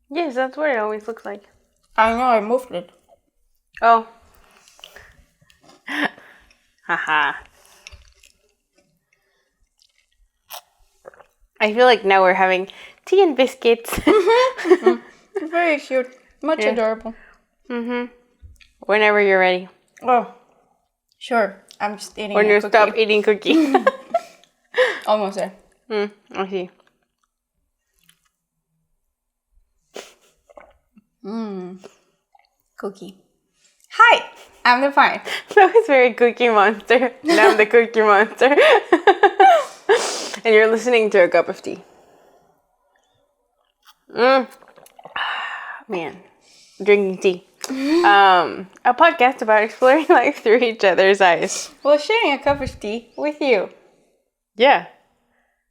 Yes, that's what it always looks like. I know, I moved it. Oh. Haha. I feel like now we're having tea and biscuits. Very cute. Much adorable. Whenever you're ready. Oh, sure. I'm just eating When a you cookie. stop eating cookie. Almost there. I see. Cookie. Hi, I'm the fine. That was very Cookie Monster. And I'm the Cookie Monster. And you're listening to a cup of tea. Man, drinking tea. A podcast about exploring life through each other's eyes. Well, sharing a cup of tea with you. Yeah.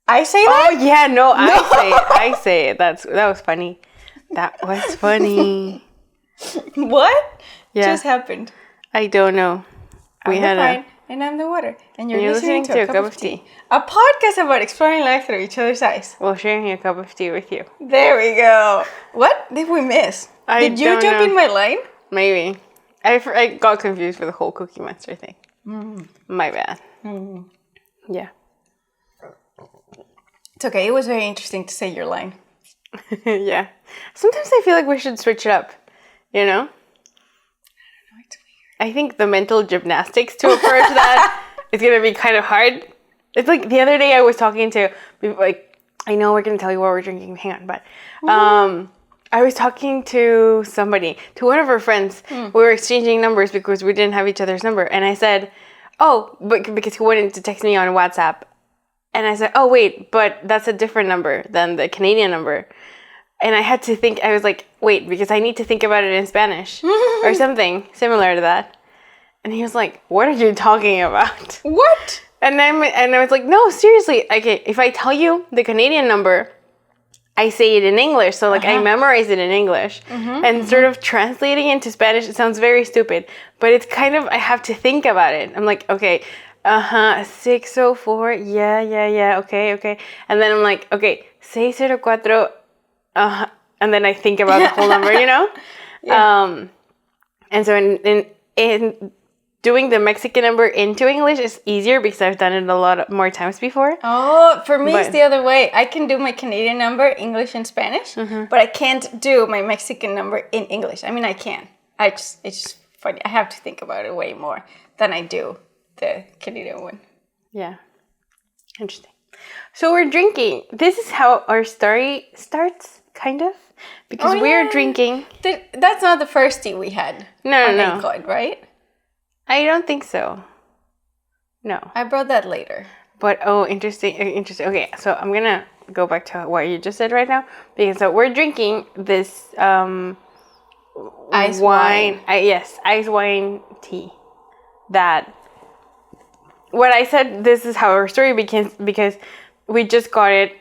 I say that? Oh yeah, no, I say it. That was funny. That was funny. What? Yeah. Just happened. I don't know. I'm the wine and I'm the water. And you're listening to a cup of tea. A podcast about exploring life through each other's eyes. Well, sharing a cup of tea with you. There we go. What did we miss? Did you jump in my line? Maybe. I got confused with the whole Cookie Monster thing. My bad. Yeah. It's okay. It was very interesting to say your line. Yeah. Sometimes I feel like we should switch it up. You know? It's weird. I think the mental gymnastics to approach that is going to be kind of hard. It's like the other day I was talking to, like, I know we're going to tell you what we're drinking. Hang on. But I was talking to somebody, to one of our friends. We were exchanging numbers because we didn't have each other's number. And I said, oh, but because he wanted to text me on WhatsApp. And I said, oh, wait, but that's a different number than the Canadian number. And I had to think, I was like, wait, because I need to think about it in Spanish or something similar to that. And he was like, what are you talking about? What? And I was like, no, seriously. Okay, if I tell you the Canadian number, I say it in English. So, like, I memorize it in English. And sort of translating into Spanish, it sounds very stupid. But it's kind of, I have to think about it. I'm like, okay, 604, yeah, okay. And then I'm like, okay, 604, and then I think about the whole number, you know? Yeah. And so in doing the Mexican number into English is easier because I've done it a lot more times before. Oh, for me it's the other way. I can do my Canadian number, English and Spanish, but I can't do my Mexican number in English. I mean, I can. It's just funny. I have to think about it way more than I do the Canadian one. Yeah. Interesting. So we're drinking. This is how our story starts, kind of. Because we're drinking. That's not the first tea we had. No. God, right? I don't think so. No. I brought that later. But, interesting. Okay, so I'm going to go back to what you just said right now. Because so we're drinking this ice wine. Ice wine tea. That, what I said, this is how our story begins because we just got it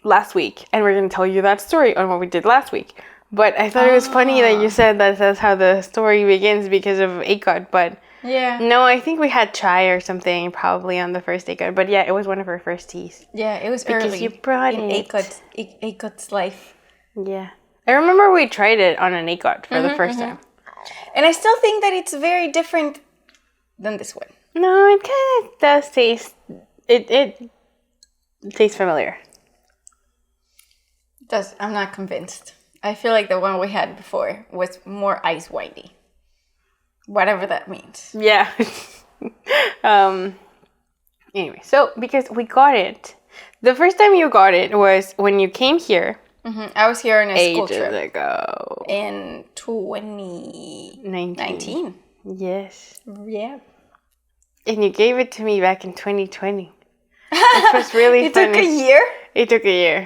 last week. And we're going to tell you that story on what we did last week. But I thought it was funny that you said that that's how the story begins because of ACOT. But yeah. No, I think we had chai or something probably on the first ACOT. But yeah, it was one of our first teas. Yeah, it was because early you brought in it. ACOT's life. Yeah. I remember we tried it on an ACOT for the first time. And I still think that it's very different than this one. No, it kind of does taste... It tastes familiar. It does. I'm not convinced. I feel like the one we had before was more ice winey. Whatever that means. Yeah. Anyway, so because we got it, the first time you got it was when you came here. I was here on a school trip. Ages ago. In 2019. Yes. Yeah. And you gave it to me back in 2020. It was really It funny. took a year? It took a year.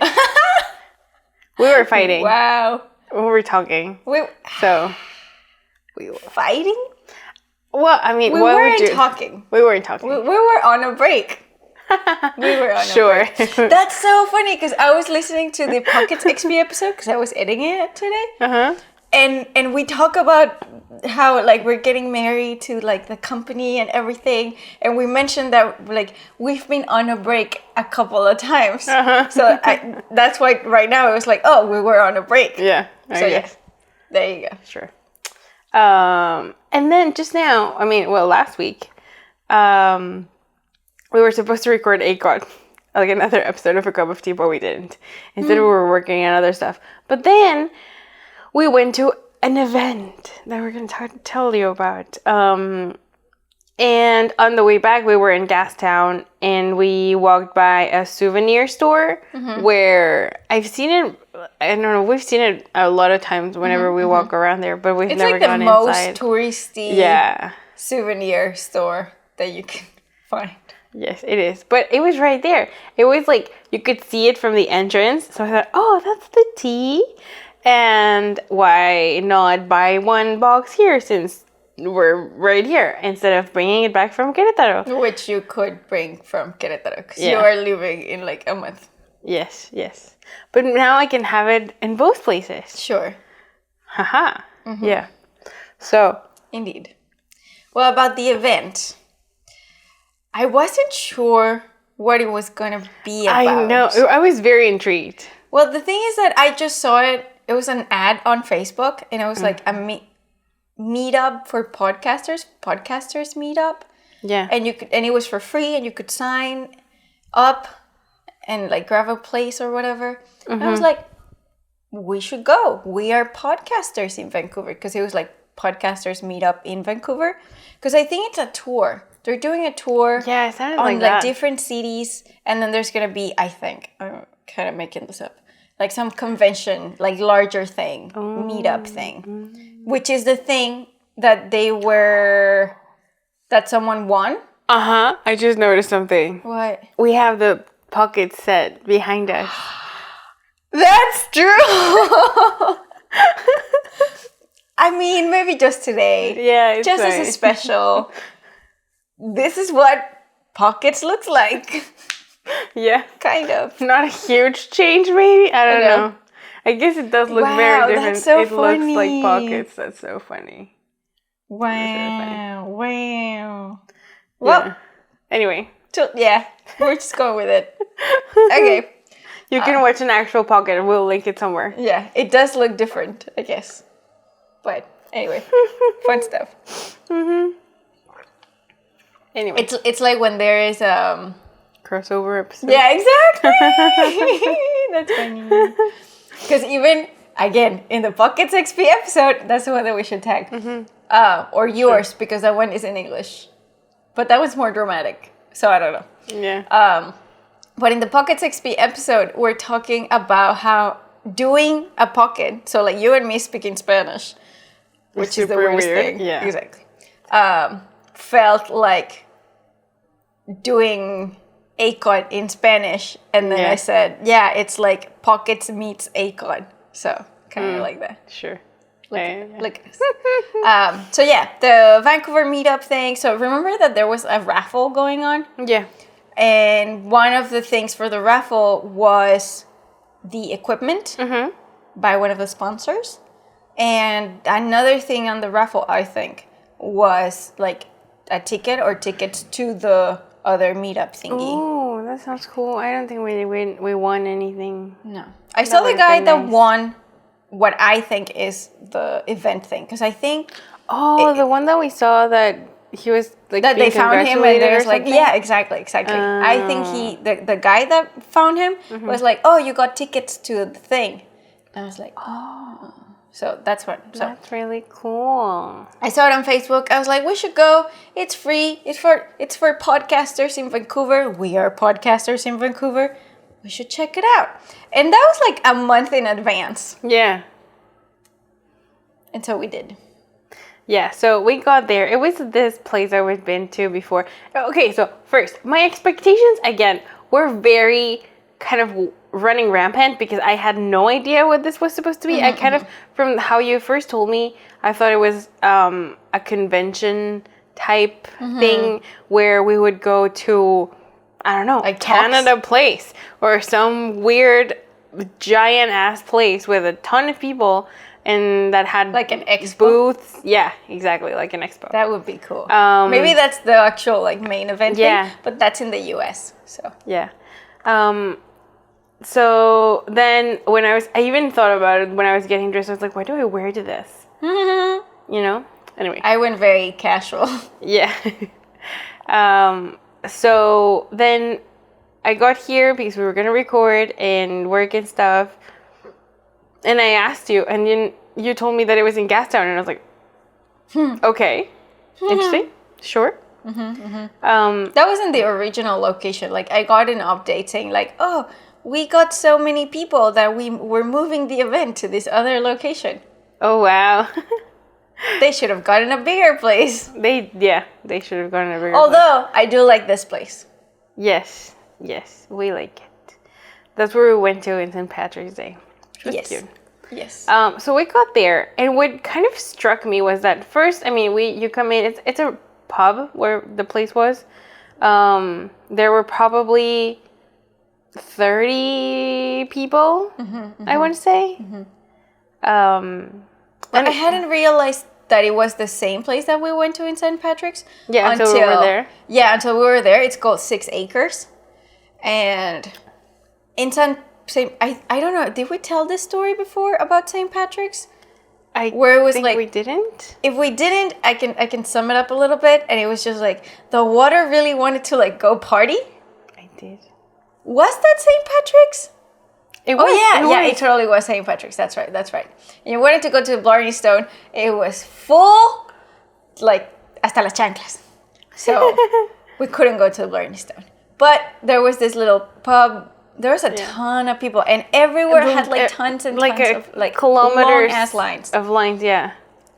We were fighting. Wow. We were talking. We were fighting? Well, I mean, we weren't talking. We weren't talking. We were on a break. We were on a break. That's so funny because I was listening to the Pockets XP episode because I was editing it today. And we talk about how like we're getting married to like the company and everything, and we mentioned that like we've been on a break a couple of times. So that's why right now it was like, oh, we were on a break. Yeah. So yes, there you go. Sure. And then just now, last week, we were supposed to record ACOT, like another episode of A Cup of Tea, but we didn't. Instead, we were working on other stuff. But then we went to an event that we're going to tell you about. And on the way back, we were in Gastown, and we walked by a souvenir store where I've seen it. I don't know. We've seen it a lot of times whenever we walk around there, but we've never gone inside. It's like the most touristy souvenir store that you can find. Yes, it is. But it was right there. It was like you could see it from the entrance. So I thought, oh, that's the tea. And why not buy one box here since we're right here instead of bringing it back from Querétaro? Which you could bring from Querétaro because you are leaving in like a month. Yes. But now I can have it in both places. Sure. Haha. Yeah. So. Indeed. Well, about the event, I wasn't sure what it was going to be about. I know. I was very intrigued. Well, the thing is that I just saw it. It was an ad on Facebook, and it was like a meetup for podcasters meetup. Yeah. And it was for free, and you could sign up and like grab a place or whatever. And I was like, we should go. We are podcasters in Vancouver, because it was like podcasters meetup in Vancouver. Because I think it's a tour. They're doing a tour. Yeah, it sounded on like that. Different cities, and then there's gonna be, I think, I'm kind of making this up, like some convention, like larger thing, meetup thing, which is the thing that that someone won. I just noticed something. What? We have the pocket set behind us. That's true. I mean, maybe just today. Yeah, it's just fine. as a special. This is what pockets looks like. Yeah. Kind of. Not a huge change, maybe? I don't know. I guess it does look very different. That's so it funny. Looks like pockets. That's so funny. Wow. Really Wow. Well, yeah. Anyway. We're just going with it. Okay. You can watch an actual pocket. We'll link it somewhere. Yeah, it does look different, I guess. But anyway, fun stuff. Anyway. It's like when there is crossover episode. Yeah, exactly. That's funny. Because even, again, in the Pockets XP episode, that's the one that we should tag. Or yours, because that one is in English. But that one's more dramatic. So I don't know. Yeah. But in the Pockets XP episode, we're talking about how doing a pocket, so like you and me speaking Spanish, which is the weirdest thing. Yeah. Exactly. Felt like doing ACOT in Spanish, and then I said, yeah, it's like pockets meets ACOT, so kind of like that. Sure. Look at this. So yeah, the Vancouver meetup thing. So remember that there was a raffle going on? Yeah. And one of the things for the raffle was the equipment by one of the sponsors. And another thing on the raffle, I think, was like a ticket or tickets to the other meetup thingy. Oh, that sounds cool. I don't think we won anything. No. I saw the guy that won what I think is the event thing. Because I think... Oh, the one that we saw that he was like that they found him and they was like, yeah, exactly. I think the guy that found him was like, oh, you got tickets to the thing. And I was like, oh. So that's what. So that's really cool. I saw it on Facebook. I was like, we should go. It's free. It's for podcasters in Vancouver. We are podcasters in Vancouver. We should check it out. And that was like a month in advance. Yeah. And so we did. Yeah, so we got there. It was this place I was been to before. Okay, so first, my expectations, again, were very kind of running rampant because I had no idea what this was supposed to be. I kind of, from how you first told me, I thought it was a convention type thing where we would go to, I don't know, like Canada Place or some weird giant ass place with a ton of people and that had Like an expo? booths. Yeah, exactly, like an expo. That would be cool. Maybe that's the actual like main event thing, but that's in the US. So yeah. So then when I even thought about it when I was getting dressed. I was like, why do I wear to this? You know. Anyway, I went very casual. Yeah. So then I got here because we were gonna record and work and stuff. And I asked you, and then you told me that it was in Gastown, and I was like, okay, interesting, sure. That wasn't the original location. Like I got an update saying like, oh, we got so many people that we're moving the event to this other location. Oh wow. They should have gotten a bigger place. They should have gotten a bigger Although I do like this place. Yes, we like it. That's where we went to in St. Patrick's Day. Which was cute. Yes. So we got there, and what kind of struck me was that first, I mean, you come in. It's a pub where the place was. There were probably 30 people. I want to say. And I hadn't realized that it was the same place that we went to in St. Patrick's. Yeah, until we were there. Yeah, until we were there. It's called 6 Acres. And in I don't know, did we tell this story before about St. Patrick's? Where it was think like, we didn't. If we didn't, I can sum it up a little bit. And it was just like, the water really wanted to like go party. I did. Was that St. Patrick's? It was. It totally was St. Patrick's. That's right. And you wanted to go to Blarney Stone. It was full, like, hasta las chanclas. So we couldn't go to the Blarney Stone. But there was this little pub. There was a ton of people. And everywhere had, like, tons and tons of, like, kilometers long-ass lines. Of lines, yeah.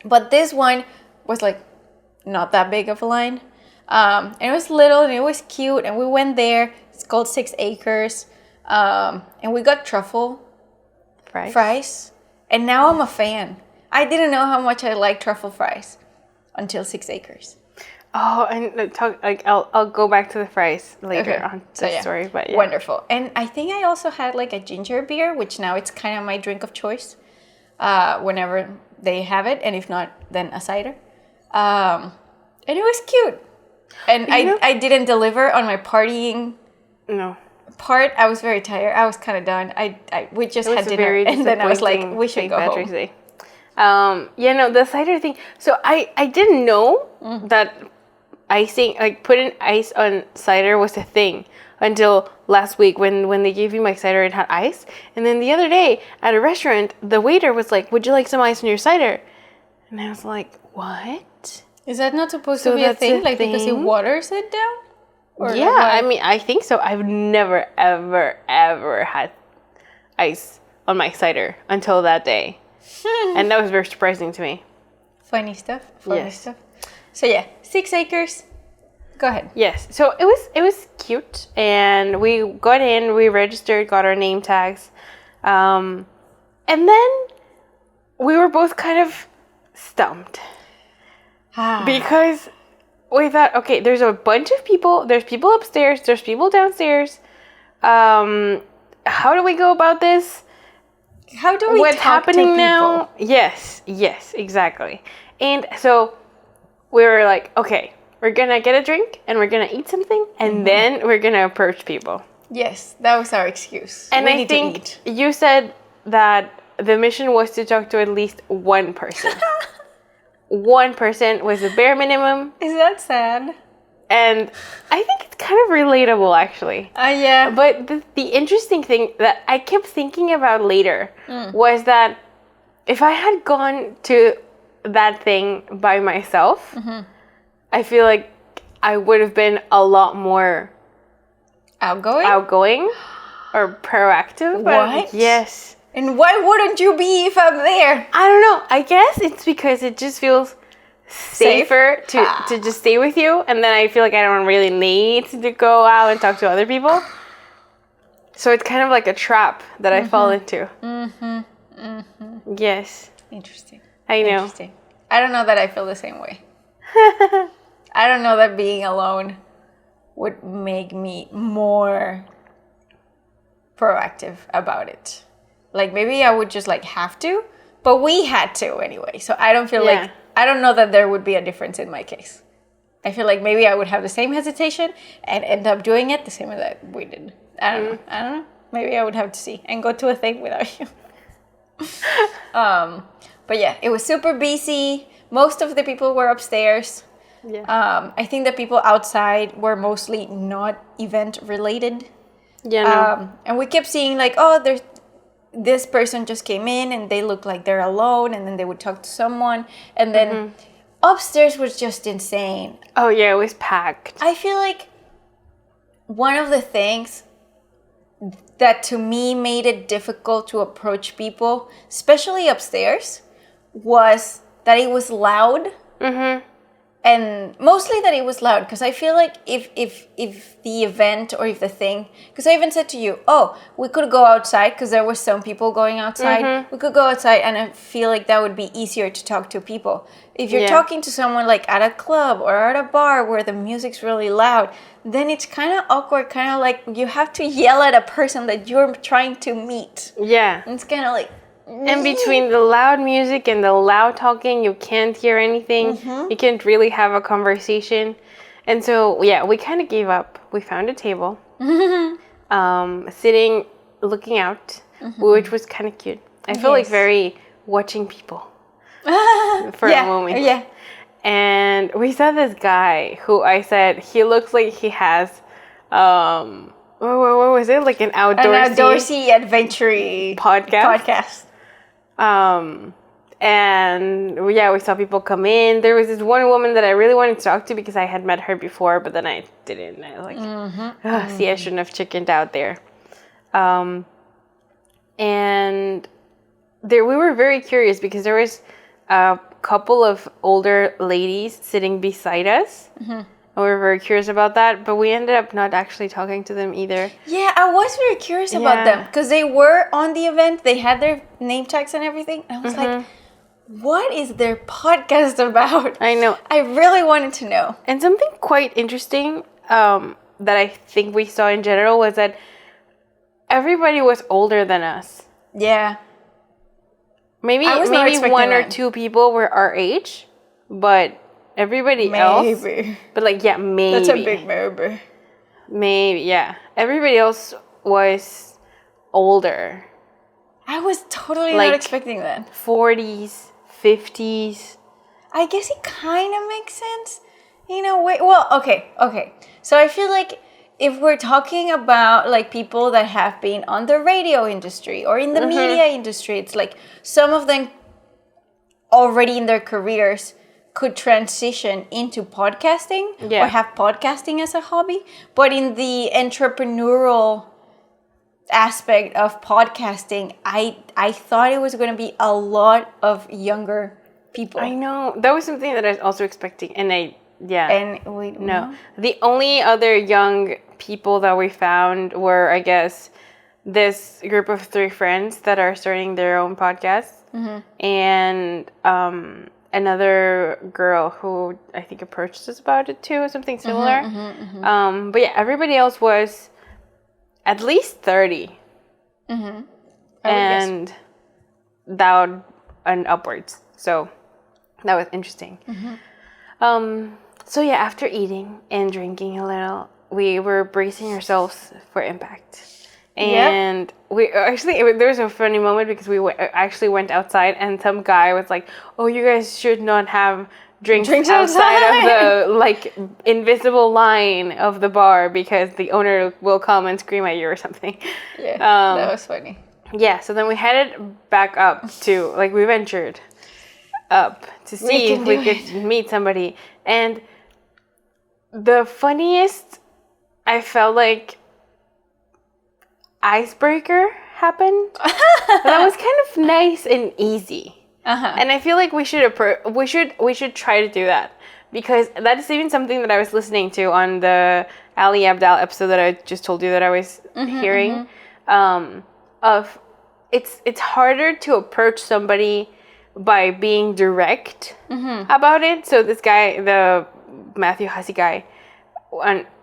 But this one was, like, not that big of a line. And it was little and it was cute. And we went there. It's called 6 Acres. And we got truffle fries. And now I'm a fan. I didn't know how much I like truffle fries until 6 Acres. Oh, and I'll go back to the fries later on the story. But wonderful. And I think I also had like a ginger beer, which now it's kind of my drink of choice whenever they have it. And if not, then a cider. And it was cute. And I didn't deliver on my partying. No. Part. I was very tired. I was kind of done. We just had dinner, and then I was like, we should go home. Day. The cider thing. So I didn't know that icing, like putting ice on cider, was a thing until last week when they gave me my cider and had ice. And then the other day at a restaurant, the waiter was like, "Would you like some ice in your cider?" And I was like, "What? Is that not supposed to be a thing? Like because it waters it down?" I mean, I think so. I've never, ever, ever had ice on my cider until that day. And that was very surprising to me. Funny stuff. So 6 Acres. Go ahead. Yes. So it was cute. And we got in, we registered, got our name tags. And then we were both kind of stumped. Because we thought, okay, there's a bunch of people. There's people upstairs. There's people downstairs. How do we go about this? How do we What's talk happening to now? Yes, exactly. And so we were like, okay, we're going to get a drink and we're going to eat something and then we're going to approach people. Yes, that was our excuse. And I think you said that the mission was to talk to at least one person. One person was the bare minimum. Is that sad? And I think it's kind of relatable, actually. Yeah. But the interesting thing that I kept thinking about later was that if I had gone to that thing by myself, I feel like I would have been a lot more outgoing or proactive. What? Yes. And why wouldn't you be if I'm there? I don't know. I guess it's because it just feels safer to just stay with you. And then I feel like I don't really need to go out and talk to other people. So it's kind of like a trap that I fall into. Yes. Interesting. I know. Interesting. I don't know that I feel the same way. I don't know that being alone would make me more proactive about it. Like maybe I would just like have to, But we had to anyway. So I don't feel like, I don't know that there would be a difference in my case. I feel like maybe I would have the same hesitation and end up doing it the same way that we did. I don't know. Maybe I would have to see and go to a thing without you. But yeah, it was super busy. Most of the people were upstairs. Yeah. I think the people outside were mostly not event related. Yeah, no. And we kept seeing like, oh, there's this person just came in and they look like they're alone, and then they would talk to someone, and then upstairs was just insane. Oh yeah, it was packed. I feel like one of the things that to me made it difficult to approach people, especially upstairs, was that it was loud. And mostly that it was loud, because I feel like if the event or if the thing, because I even said to you, oh, we could go outside, because there were some people going outside. We could go outside, and I feel like that would be easier to talk to people. If you're talking to someone like at a club or at a bar where the music's really loud, then it's kind of awkward, kind of like you have to yell at a person that you're trying to meet. Yeah. And it's kind of like... And between the loud music and the loud talking, you can't hear anything. You can't really have a conversation. And so, yeah, we kind of gave up. We found a table, sitting, looking out, which was kind of cute. I feel like very watching people for a moment. Yeah. And we saw this guy who I said, he looks like he has... what was it? Like an outdoorsy adventure podcast. And yeah, we saw people come in. There was this one woman that I really wanted to talk to because I had met her before, but then I didn't. I was like, see, I shouldn't have chickened out there. And we were very curious because there was a couple of older ladies sitting beside us. And we were very curious about that, but we ended up not actually talking to them either. Yeah, I was very curious about them because they were on the event. They had their name tags and everything. And I was like, what is their podcast about? I know. I really wanted to know. And something quite interesting that I think we saw in general was that everybody was older than us. Yeah. Maybe one or two people were our age, but... everybody else, but like, yeah, maybe. That's a big maybe. Maybe, yeah. Everybody else was older. I was totally not expecting that. 40s, 50s. I guess it kind of makes sense in a way. Well, okay. So I feel like if we're talking about like people that have been on the radio industry or in the media industry, it's like some of them already in their careers could transition into podcasting or have podcasting as a hobby. But in the entrepreneurial aspect of podcasting, I thought it was going to be a lot of younger people. I know. That was something that I was also expecting. And No. The only other young people that we found were, I guess, this group of 3 friends that are starting their own podcast. And another girl who I think approached us about it too, something similar. But yeah, everybody else was at least 30. And that and upwards. So that was interesting. So yeah, after eating and drinking a little, we were bracing ourselves for impact. And we actually, there was a funny moment because we actually went outside and some guy was like, oh, you guys should not have drinks outside of the like invisible line of the bar because the owner will come and scream at you or something. Yeah, that was funny. Yeah, so then we headed back up to, like, we ventured up to see if we could meet somebody. And the funniest, I felt like, icebreaker happened. That was kind of nice and easy. And I feel like we should try to do that because that is even something that I was listening to on the Ali Abdal episode that I just told you that I was hearing. Of it's harder to approach somebody by being direct about it. So this guy, the Matthew Hussey guy,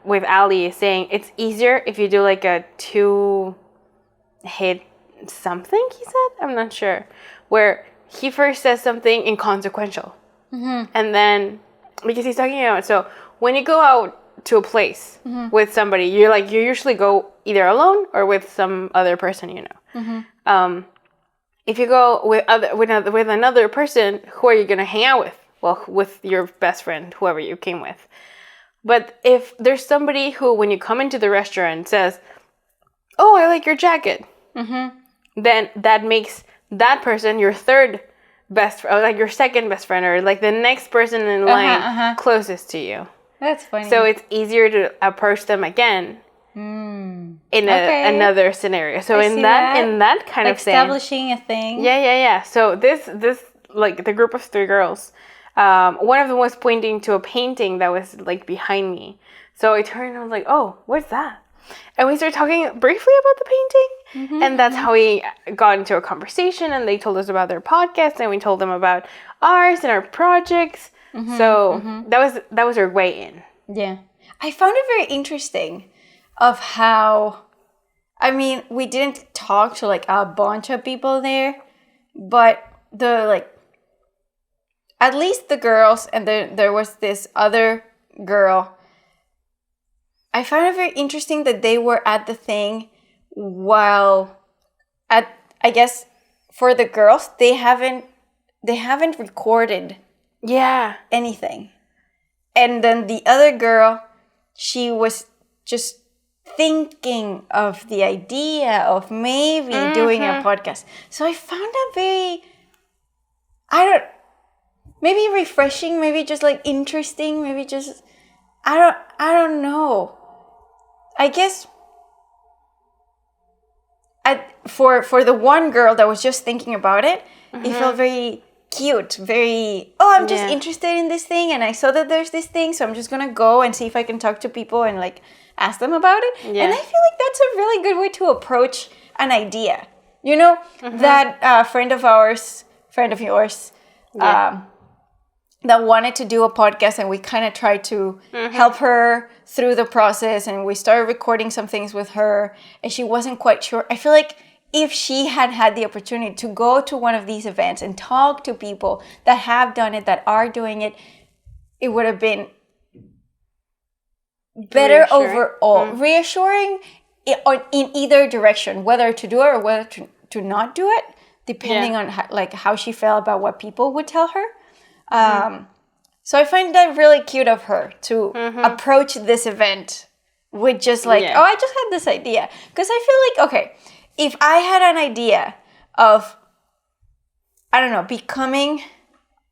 with Ali is saying it's easier if you do like a 2-hit something, he said. I'm not sure. Where he first says something inconsequential. And then, because he's talking about, so when you go out to a place with somebody, you usually go either alone or with some other person, you know. If you go with another person, who are you going to hang out with? Well, with your best friend, whoever you came with. But if there's somebody who, when you come into the restaurant, says, "Oh, I like your jacket," then that makes that person your third best, or like your second best friend, or like the next person in line closest to you. That's funny. So it's easier to approach them again in another scenario. So in that kind of thing, establishing a thing. Yeah. So this like the group of 3 girls, one of them was pointing to a painting that was like behind me. So I turned and I was like, "Oh, what's that?" And we started talking briefly about the painting, and that's how we got into a conversation. And they told us about their podcast, and we told them about ours and our projects. So that was our way in. Yeah, I found it very interesting of how, I mean, we didn't talk to like a bunch of people there, but at least the girls, and there was this other girl. I found it very interesting that they were at the thing while I guess for the girls, they haven't recorded anything. And then the other girl, she was just thinking of the idea of maybe doing a podcast. So I found that very, maybe refreshing, maybe just like interesting, maybe just, I don't know. I guess for the one girl that was just thinking about it, it felt very cute, very, I'm just interested in this thing, and I saw that there's this thing, so I'm just gonna go and see if I can talk to people and like ask them about it. And I feel like that's a really good way to approach an idea. You know, that friend of yours, that wanted to do a podcast, and we kind of tried to help her through the process, and we started recording some things with her, and she wasn't quite sure. I feel like if she had the opportunity to go to one of these events and talk to people that have done it, that are doing it, it would have been better overall. Reassuring in either direction, whether to do it or whether to not do it, depending on how she felt about what people would tell her. So I find that really cute of her to approach this event with just I just had this idea. Because I feel like, okay, if I had an idea of, I don't know, becoming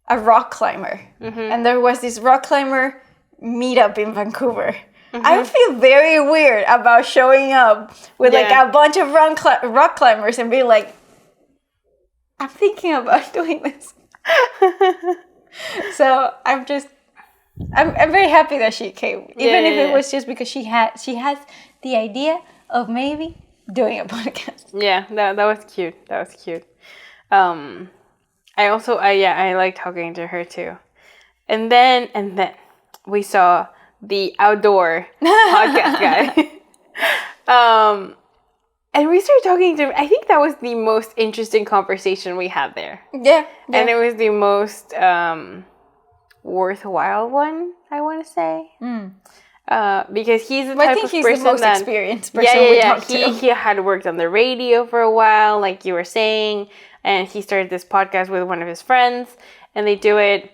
a rock climber, and there was this rock climber meetup in Vancouver, I would feel very weird about showing up with like a bunch of rock climbers and be like, I'm thinking about doing this. So I'm very happy that she came, even if it was just because she has the idea of maybe doing a podcast. Yeah, that was cute. I like talking to her too. And then we saw the outdoor podcast guy. And we started talking to, I think that was the most interesting conversation we had there. Yeah. And it was the most worthwhile one, I want to say. Because he's the type of person that... I think he's the most experienced person we talked to. He had worked on the radio for a while, like you were saying. And he started this podcast with one of his friends. And they do it,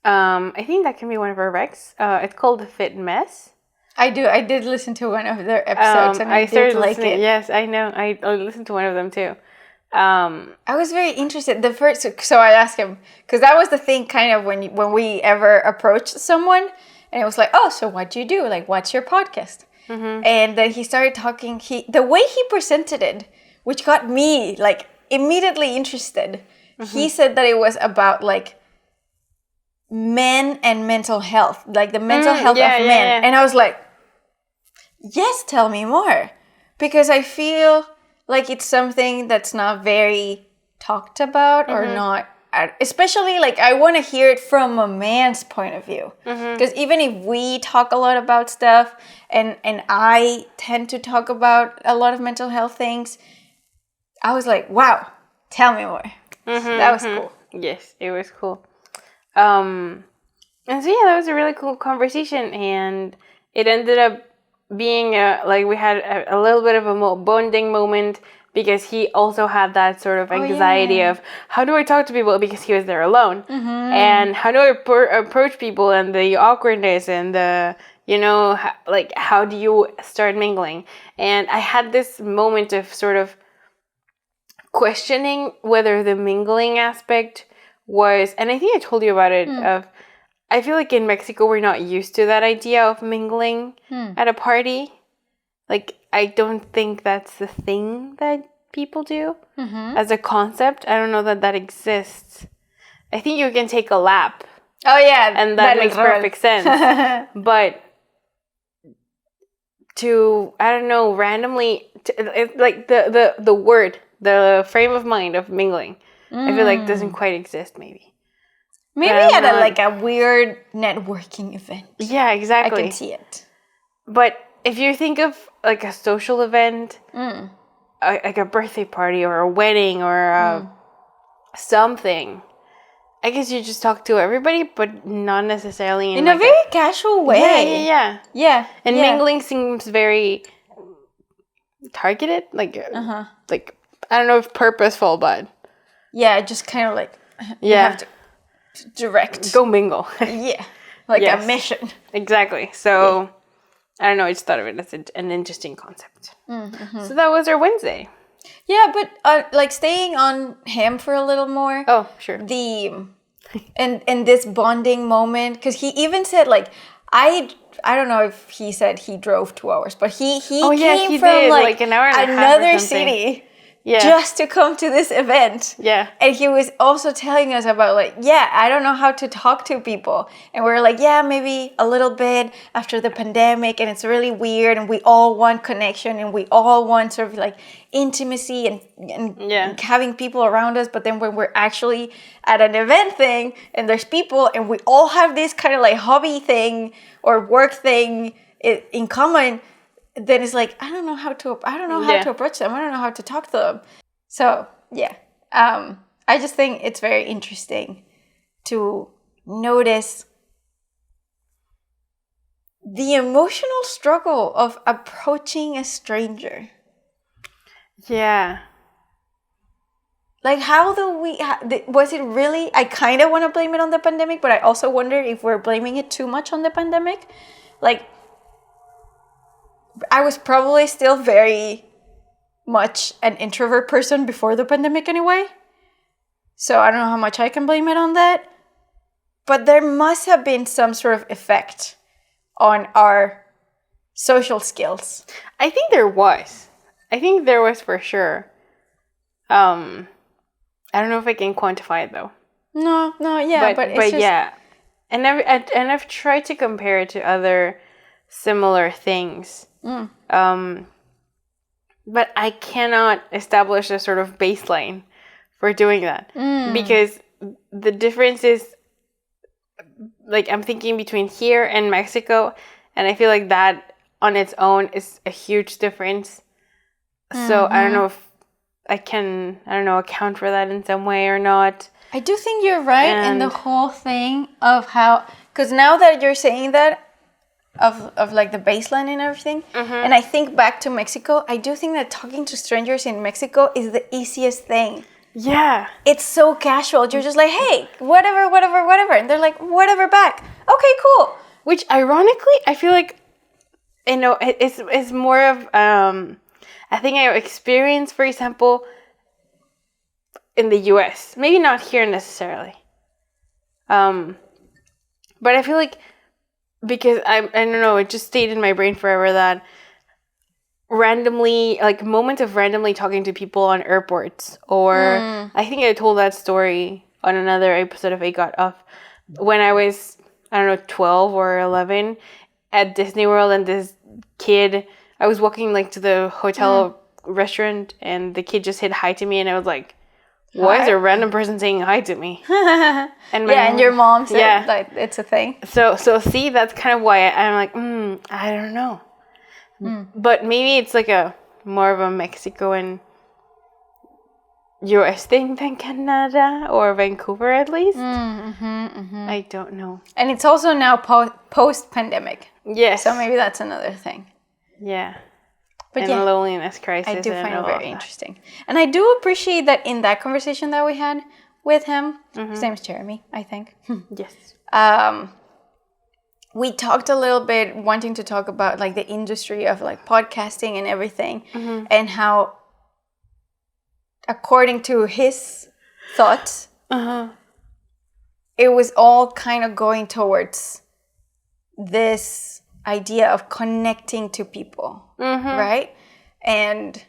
I think that can be one of our recs. It's called The Fit Mess. I did listen to one of their episodes, and I did like it. Yes, I know. I listened to one of them too. I was very interested. So I asked him, because that was the thing, kind of when we ever approached someone, and it was like, "Oh, so what do you do? Like, what's your podcast?" And then he started talking. The way he presented it, which got me like immediately interested. He said that it was about like men and mental health, like the mental health of men, and I was like, yes, tell me more, because I feel like it's something that's not very talked about or not, especially like I want to hear it from a man's point of view, because even if we talk a lot about stuff and I tend to talk about a lot of mental health things, I was like, wow, tell me more. That was cool. Yes, it was cool. And so that was a really cool conversation, and it ended up being we had a little bit of a bonding moment, because he also had that sort of anxiety of, how do I talk to people, because he was there alone, and how do I approach people, and the awkwardness, and the, how do you start mingling. And I had this moment of sort of questioning whether the mingling aspect was, and I think I told you about it, of, I feel like in Mexico we're not used to that idea of mingling at a party. Like, I don't think that's the thing that people do as a concept. I don't know that exists. I think you can take a lap. Oh yeah, and that makes perfect sense. But to, I don't know, randomly, like the word, the frame of mind of mingling, I feel like doesn't quite exist. Maybe at a weird networking event. Yeah, exactly. I can see it. But if you think of like a social event, like a birthday party or a wedding or something, I guess you just talk to everybody, but not necessarily in a very casual way. Yeah. And mingling seems very targeted, like I don't know if purposeful, but just kind of like you have to direct. Go mingle. A mission. Exactly. So I don't know. I just thought of it as an interesting concept. So that was our Wednesday. Yeah, but staying on him for a little more. Oh, sure. And this bonding moment, because he even said I don't know if he said he drove 2 hours, but he came from like an hour and a half another city. Yeah. Just to come to this event. Yeah. And he was also telling us about I don't know how to talk to people. And we're maybe a little bit after the pandemic, and it's really weird, and we all want connection, and we all want sort of intimacy and having people around us. But then when we're actually at an event thing and there's people and we all have this kind of hobby thing or work thing in common, then it's I don't know how to approach them. I don't know how to talk to them. So I just think it's very interesting to notice the emotional struggle of approaching a stranger. Yeah. How do we, was it really, I kind of want to blame it on the pandemic, but I also wonder if we're blaming it too much on the pandemic. I was probably still very much an introvert person before the pandemic anyway. So I don't know how much I can blame it on that. But there must have been some sort of effect on our social skills. I think there was. For sure. I don't know if I can quantify it though. No, yeah, but it's just... yeah. And I've tried to compare it to other similar things. But I cannot establish a sort of baseline for doing that. Because the difference is, I'm thinking between here and Mexico, and I feel like that on its own is a huge difference. So I don't know if I can, account for that in some way or not. I do think you're right in the whole thing of how, because now that you're saying that, of the baseline and everything, and I think back to Mexico, I do think that talking to strangers in Mexico is the easiest thing. Yeah. It's so casual. You're just hey, whatever. And they're whatever back. Okay, cool. Which ironically, I feel it's more of I think I experienced, for example, in the US. Maybe not here necessarily. But I feel because I don't know, it just stayed in my brain forever that randomly, moments of randomly talking to people on airports, or I think I told that story on another episode of A Got Off, when I was, 12 or 11 at Disney World, and this kid, I was walking to the hotel restaurant, and the kid just said hi to me, and I was like, why is a random person saying hi to me? And and your mom said it's a thing. So see, that's kind of why I'm I don't know. But maybe it's a more of a Mexican, US thing than Canada, or Vancouver at least. I don't know. And it's also now post-pandemic. Yes. So maybe that's another thing. Yeah. But and loneliness crisis. I do find it very that. interesting. And I do appreciate that in that conversation that we had with him, his name is Jeremy, I think. Yes. We talked a little bit, wanting to talk about like the industry of like podcasting and everything, and how, according to his thoughts, it was all kind of going towards this idea of connecting to people, right? And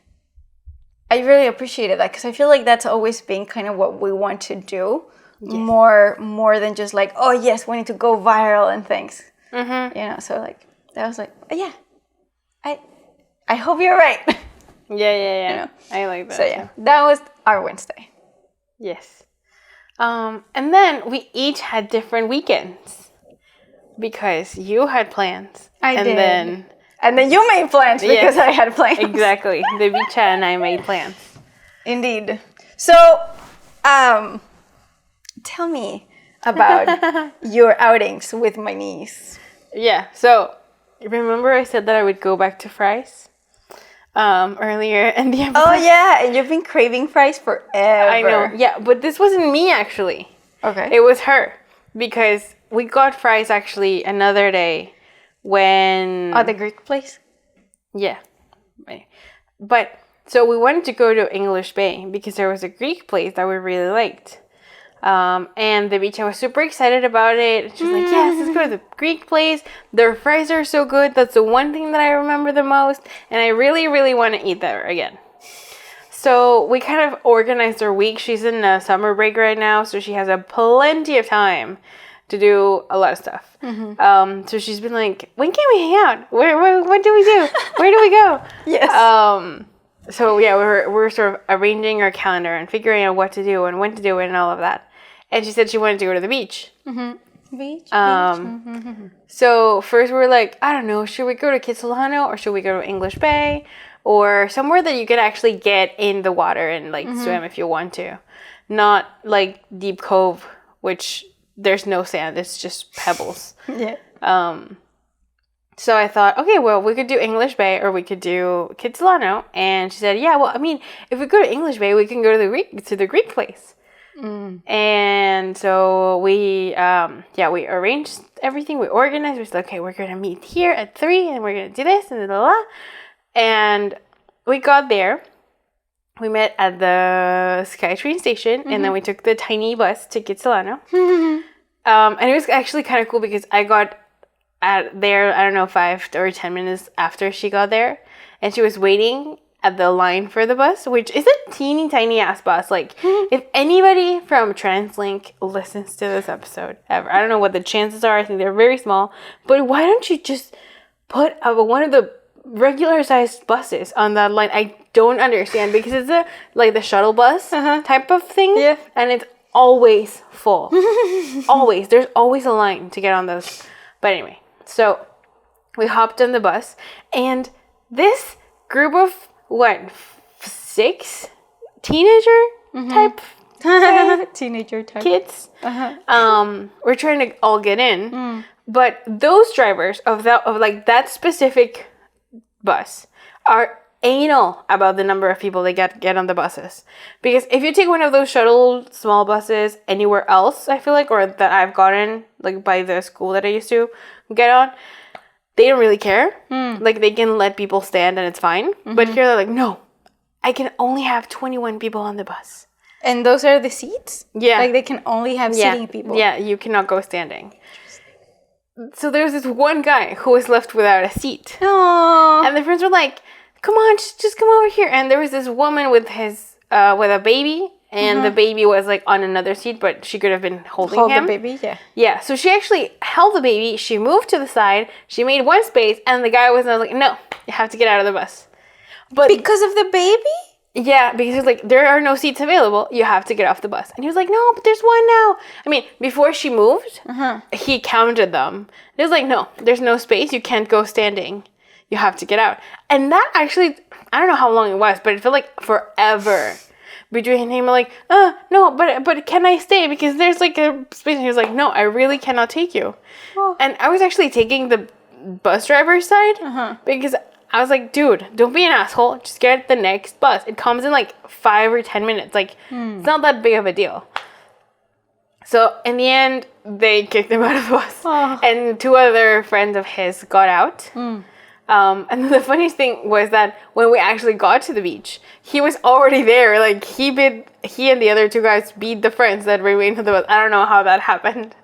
I really appreciated that because I feel like that's always been kind of what we want to do, more than just like, oh yes, we need to go viral and things, you know. So like that was like, oh, yeah, I hope you're right. Yeah. You know? I like that. So yeah, that was our Wednesday. Yes. And then we each had different weekends because you had plans. I did. And then you made plans because I had plans. Exactly. The Bicha and I made plans. Indeed. So, tell me about your outings with my niece. Yeah. So, remember I said that I would go back to fries earlier in the episode? Oh, yeah. And you've been craving fries forever. I know. Yeah. But this wasn't me, actually. Okay. It was her. Because we got fries, actually, another day. When... Oh, the Greek place? Yeah. But, so we wanted to go to English Bay because there was a Greek place that we really liked. And the Bicha was super excited about it. She was like, yes, let's go to the Greek place. Their fries are so good. That's the one thing that I remember the most. And I really, really want to eat there again. So we kind of organized her week. She's in a summer break right now, so she has plenty of time to do a lot of stuff. So she's been like, when can we hang out? What do we do? Where do we go? Yes. So yeah, we're sort of arranging our calendar and figuring out what to do and when to do it and all of that. And she said she wanted to go to the beach. Beach. So first we were like, I don't know, should we go to Kitsilano or should we go to English Bay or somewhere that you could actually get in the water and like swim if you want to, not like Deep Cove, which there's no sand, it's just pebbles. Yeah. So I thought, okay, well, we could do English Bay or we could do Kitsilano. And she said, yeah, well, I mean, if we go to English Bay, we can go to the Greek place. And so we arranged everything. We organized. We said, okay, we're going to meet here at 3 and we're going to do this and blah, blah, blah. And we got there. We met at the SkyTrain station, and then we took the tiny bus to Kitsilano. And it was actually kind of cool because I got there, I don't know, 5 or 10 minutes after she got there. And she was waiting at the line for the bus, which is a teeny tiny ass bus. Like, if anybody from TransLink listens to this episode ever, I don't know what the chances are. I think they're very small. But why don't you just put one of the regular sized buses on that line? I don't understand because it's the shuttle bus type of thing, and it's always full. Always, there's always a line to get on those. But anyway, so we hopped on the bus, and this group of 6 teenager type teenager type kids, we're trying to all get in, but those drivers of that specific bus are anal about the number of people they get on the buses. Because if you take one of those shuttle small buses anywhere else, I feel like, or that I've gotten like by the school that I used to get on, they don't really care. Like, they can let people stand and it's fine. But here they're like, no, I can only have 21 people on the bus. And those are the seats? Yeah. Like, they can only have sitting people? Yeah, you cannot go standing. So there's this one guy who was left without a seat. Aww. And the friends were like, come on, just come over here. And there was this woman with with a baby. And the baby was like on another seat, but she could have been holding him. Hold the baby, yeah. Yeah, so she actually held the baby. She moved to the side. She made one space, and the guy was like, no, you have to get out of the bus. But because of the baby? Yeah, because he was like, there are no seats available. You have to get off the bus. And he was like, no, but there's one now. I mean, before she moved, he counted them. He was like, no, there's no space. You can't go standing. You have to get out. And that actually, I don't know how long it was, but it felt like forever. between him like, no, but can I stay? Because there's like a space. And he was like, no, I really cannot take you. Oh. And I was actually taking the bus driver's side because I was like, dude, don't be an asshole. Just get the next bus. It comes in like 5 or 10 minutes. Like, it's not that big of a deal. So in the end, they kicked him out of the bus. Oh. And 2 other friends of his got out. And the funniest thing was that when we actually got to the beach, he was already there. Like, he and the other 2 guys beat the friends that remained on the bus. I don't know how that happened.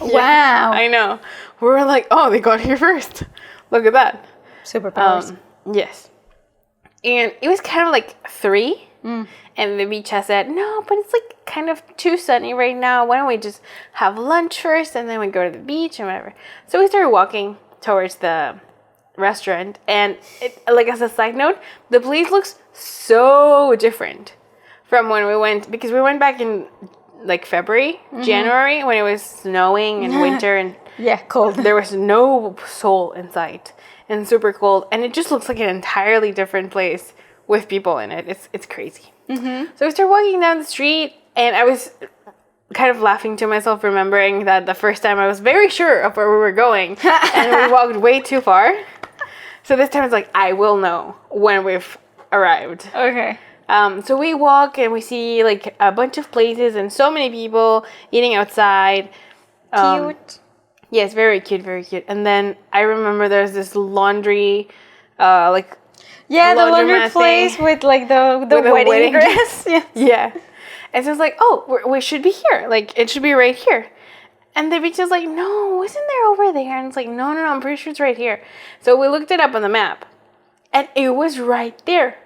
Wow. I know. We were like, oh, they got here first. Look at that. Superpowers. Yes. And it was kind of like 3. And the beach has said, no, but it's like kind of too sunny right now. Why don't we just have lunch first and then we go to the beach and whatever. So we started walking towards the restaurant, and it, like, as a side note, the place looks so different from when we went, because we went back in like February, January, when it was snowing and winter and cold. There was no soul in sight and super cold, and it just looks like an entirely different place with people in it. It's crazy. So we started walking down the street, and I was kind of laughing to myself, remembering that the first time I was very sure of where we were going, and we walked way too far. So this time it's like, I will know when we've arrived. Okay. So we walk and we see like a bunch of places and so many people eating outside. Cute. Yes, very cute, very cute. And then I remember there's this laundry, the laundry place with like the wedding dress. Yeah. And so it's like, oh, we should be here. Like, it should be right here. And the beach is like, no, isn't there over there? And it's like, no, I'm pretty sure it's right here. So we looked it up on the map, and it was right there.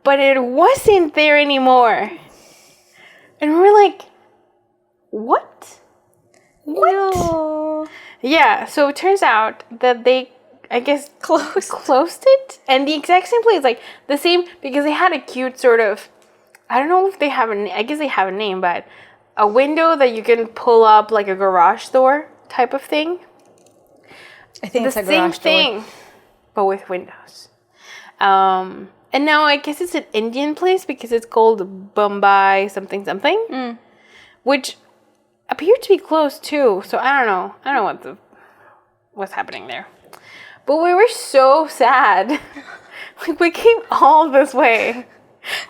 But it wasn't there anymore. And we were like, what? No. Yeah, so it turns out that they, I guess, closed it. And the exact same place, like the same, because they had a cute sort of, I don't know if they have I guess they have a name, but a window that you can pull up, like a garage door type of thing. I think it's a garage door. Same thing, but with windows. And now I guess it's an Indian place because it's called Bombay something, which appeared to be closed too. So I don't know what's happening there. But we were so sad. Like, we came all this way.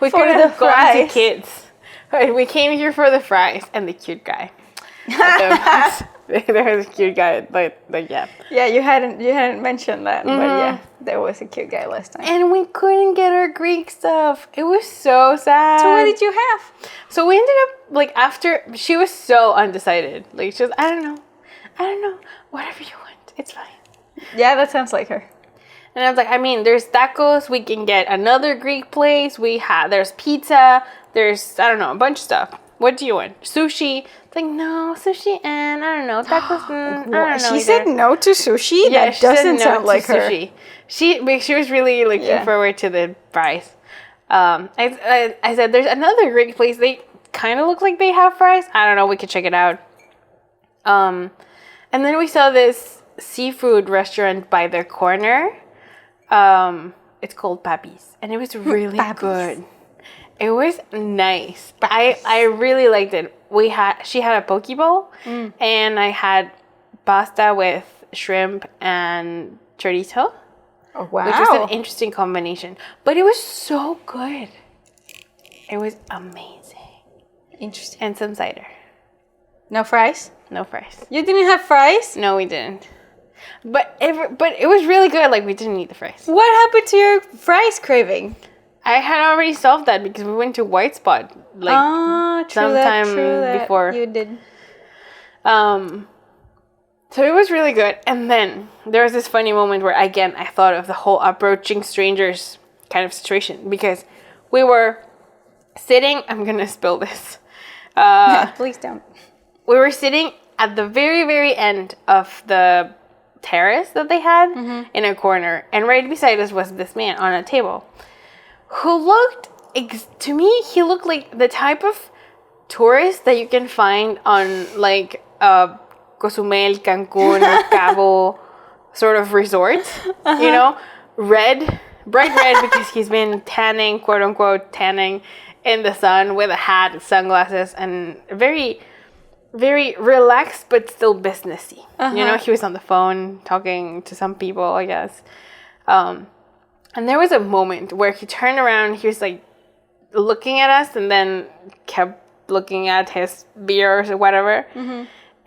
We could have gone to Kids. Right, we came here for the fries and the cute guy. There was a cute guy, but yeah. Yeah, you hadn't mentioned that, but yeah, there was a cute guy last time. And we couldn't get our Greek stuff. It was so sad. So what did you have? So we ended up, like, after, she was so undecided. Like, she was, I don't know, whatever you want, it's fine. Yeah, that sounds like her. And I was like, I mean, there's tacos, we can get another Greek place, there's pizza, there's, I don't know, a bunch of stuff. What do you want? Sushi? It's like, no, sushi and, I don't know, tacos and, I don't know. She said no to sushi? Yeah, that doesn't sound like her. Sushi. She was really looking forward to the fries. I said, there's another Greek place. They kind of look like they have fries. I don't know, we could check it out. And then we saw this seafood restaurant by the corner. It's called Papi's, and it was really good. It was nice. I really liked it. She had a poke bowl, and I had pasta with shrimp and chorizo. Oh, wow. Which was an interesting combination. But it was so good. It was amazing. Interesting. And some cider. No fries? No fries. You didn't have fries? No, we didn't. But it was really good. Like, we didn't eat the fries. What happened to your fries craving? I had already solved that because we went to White Spot sometime before. You did. So it was really good. And then there was this funny moment where, again, I thought of the whole approaching strangers kind of situation, because we were sitting, I'm going to spill this. Please don't. We were sitting at the very, very end of the terrace that they had in a corner. And right beside us was this man on a table who looked, to me, he looked like the type of tourist that you can find on like Cozumel, Cancun, Cabo sort of resort. You know, bright red because he's been tanning, quote unquote, tanning in the sun with a hat, sunglasses, and very, very relaxed but still businessy. You know, he was on the phone talking to some people, I guess. And there was a moment where he turned around, he was like looking at us and then kept looking at his beers or whatever.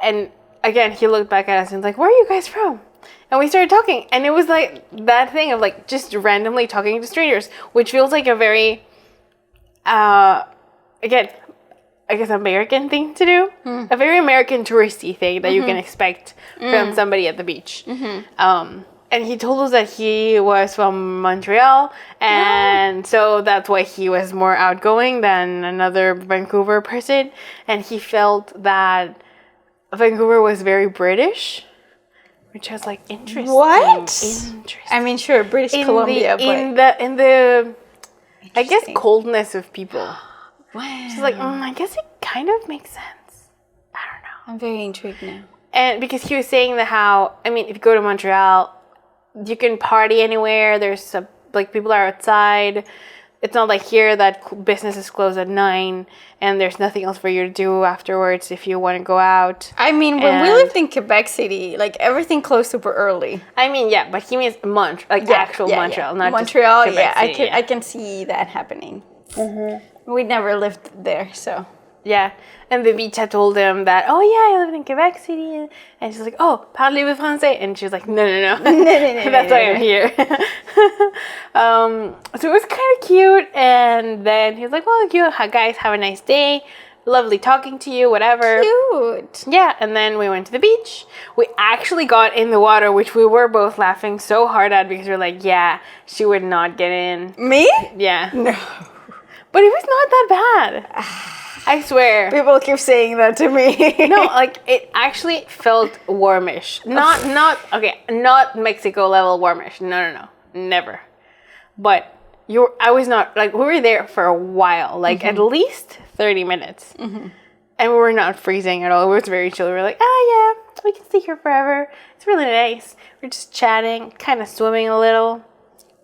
And again, he looked back at us and was like, where are you guys from? And we started talking. And it was like that thing of like just randomly talking to strangers, which feels like a very, again, I guess American thing to do. A very American touristy thing that you can expect from somebody at the beach. And he told us that he was from Montreal, and so that's why he was more outgoing than another Vancouver person. And he felt that Vancouver was very British, which was like interesting. What? Interesting. I mean, sure, British Columbia, but in the I guess coldness of people. Wow. She's like, I guess it kind of makes sense. I don't know. I'm very intrigued now. And because he was saying that how, I mean, if you go to Montreal, you can party anywhere. There's like people are outside. It's not like here that businesses close at 9 and there's nothing else for you to do afterwards if you want to go out. I mean, when we lived in Quebec City, like everything closed super early. I mean, yeah, but he means actual Montreal, not Montreal. Just Quebec City, I can see that happening. We never lived there, so. Yeah, and the beach had told him that, oh yeah, I lived in Quebec City, and she's like, oh, parlez-vous français? And she was like, no, that's why I'm here. So it was kind of cute, and then he was like, well, you guys have a nice day, lovely talking to you, whatever. Cute. Yeah, and then we went to the beach. We actually got in the water, which we were both laughing so hard at because we were like, yeah, she would not get in. Me? Yeah. No. But it was not that bad. I swear. People keep saying that to me. No, like it actually felt warmish. Not Mexico level warmish. No, never. But I was not like we were there for a while, like at least 30 minutes, and we were not freezing at all. It was very chill. We were like, oh yeah, we can stay here forever. It's really nice. We're just chatting, kind of swimming a little.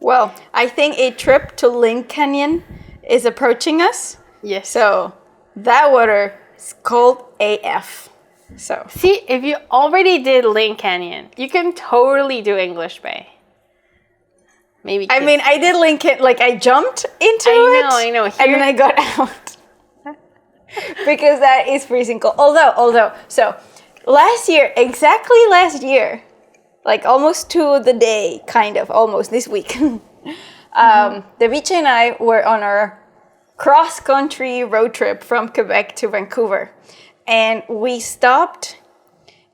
Well, I think a trip to Lynn Canyon is approaching us. Yes. So. That water is cold AF. So see, if you already did Lynn Canyon, you can totally do English Bay. Maybe. I mean, I did Lynn Canyon. Like I jumped into it. I know. Here, and then I got out because that is freezing cold. Although, so exactly last year, like almost to the day, kind of almost this week. The beach and I were on our cross-country road trip from Quebec to Vancouver, and we stopped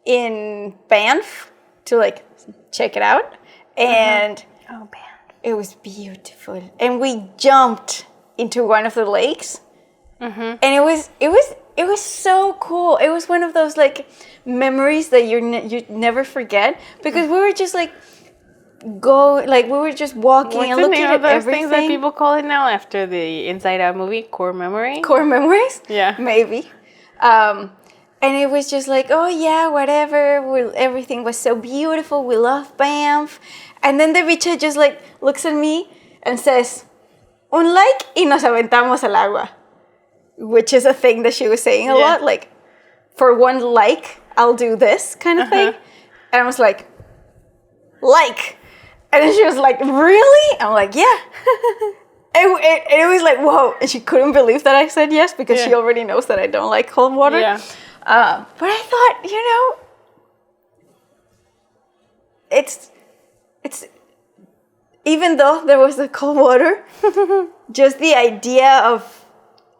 in Banff to like check it out, and oh, Banff, it was beautiful. And we jumped into one of the lakes, and it was so cool. It was one of those like memories that you never forget because we were just like. We were just walking and looking at everything. What's the name of those things that people call it now after the Inside Out movie? Core memory? Core memories? Yeah. Maybe. And it was just like, oh yeah, whatever. Everything was so beautiful. We love Banff. And then the bicha just like looks at me and says, un like y nos aventamos al agua. Which is a thing that she was saying a lot. Like, for one like, I'll do this kind of thing. And I was like. And then she was like, really? I'm like, yeah. and it was like, whoa. And she couldn't believe that I said yes because she already knows that I don't like cold water. Yeah. But I thought, it's even though there was the cold water, just the idea of,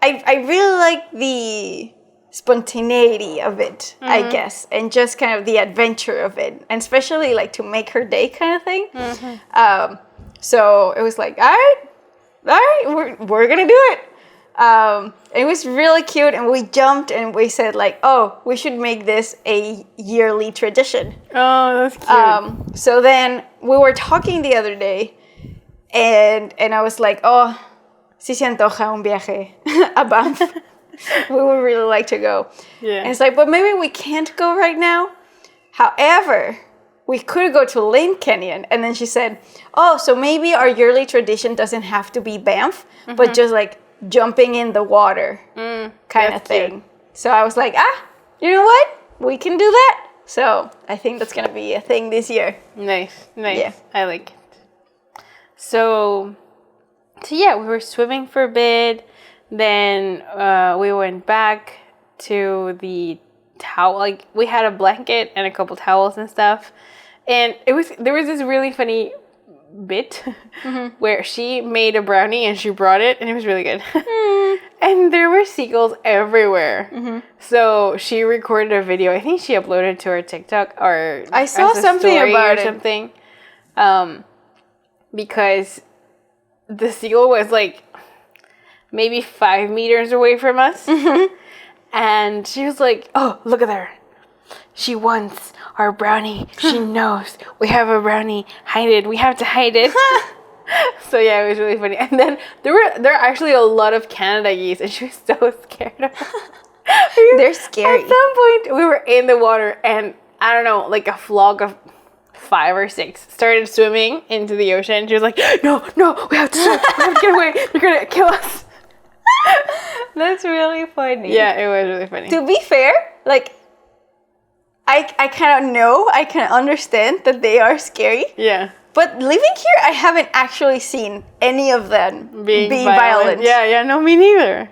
I really like the spontaneity of it, I guess, and just kind of the adventure of it, and especially like to make her day kind of thing. So it was like, all right, we're gonna do it. It was really cute, and we jumped and we said like, oh, we should make this a yearly tradition. Oh, that's cute. So then we were talking the other day, and I was like, oh, si se antoja un viaje a Banff. We would really like to go. Yeah. And it's like, but maybe we can't go right now. However, we could go to Lynn Canyon. And then she said, oh, so maybe our yearly tradition doesn't have to be Banff, but just like jumping in the water kind of thing. Cute. So I was like, you know what? We can do that. So I think that's gonna be a thing this year. Nice. Yeah. I like it. So yeah, we were swimming for a bit. Then we went back to the towel. Like, we had a blanket and a couple towels and stuff. And there was this really funny bit where she made a brownie and she brought it, and it was really good. And there were seagulls everywhere. So she recorded a video. I think she uploaded it to her TikTok, or I saw something about it. Something. Because the seagull was like maybe 5 meters away from us. And she was like, oh, look at her. She wants our brownie. She knows we have a brownie. Hide it. We have to hide it. So yeah, it was really funny. And then there are actually a lot of Canada geese, and she was so scared of them. They're scary. At some point, we were in the water, and I don't know, like a flock of 5 or 6 started swimming into the ocean. She was like, no, we have to swim. We have to get away. They're gonna kill us. That's really funny. Yeah, it was really funny. To be fair, like, I kind of know, I can understand that they are scary. Yeah. But living here, I haven't actually seen any of them be violent. Yeah, no, me neither.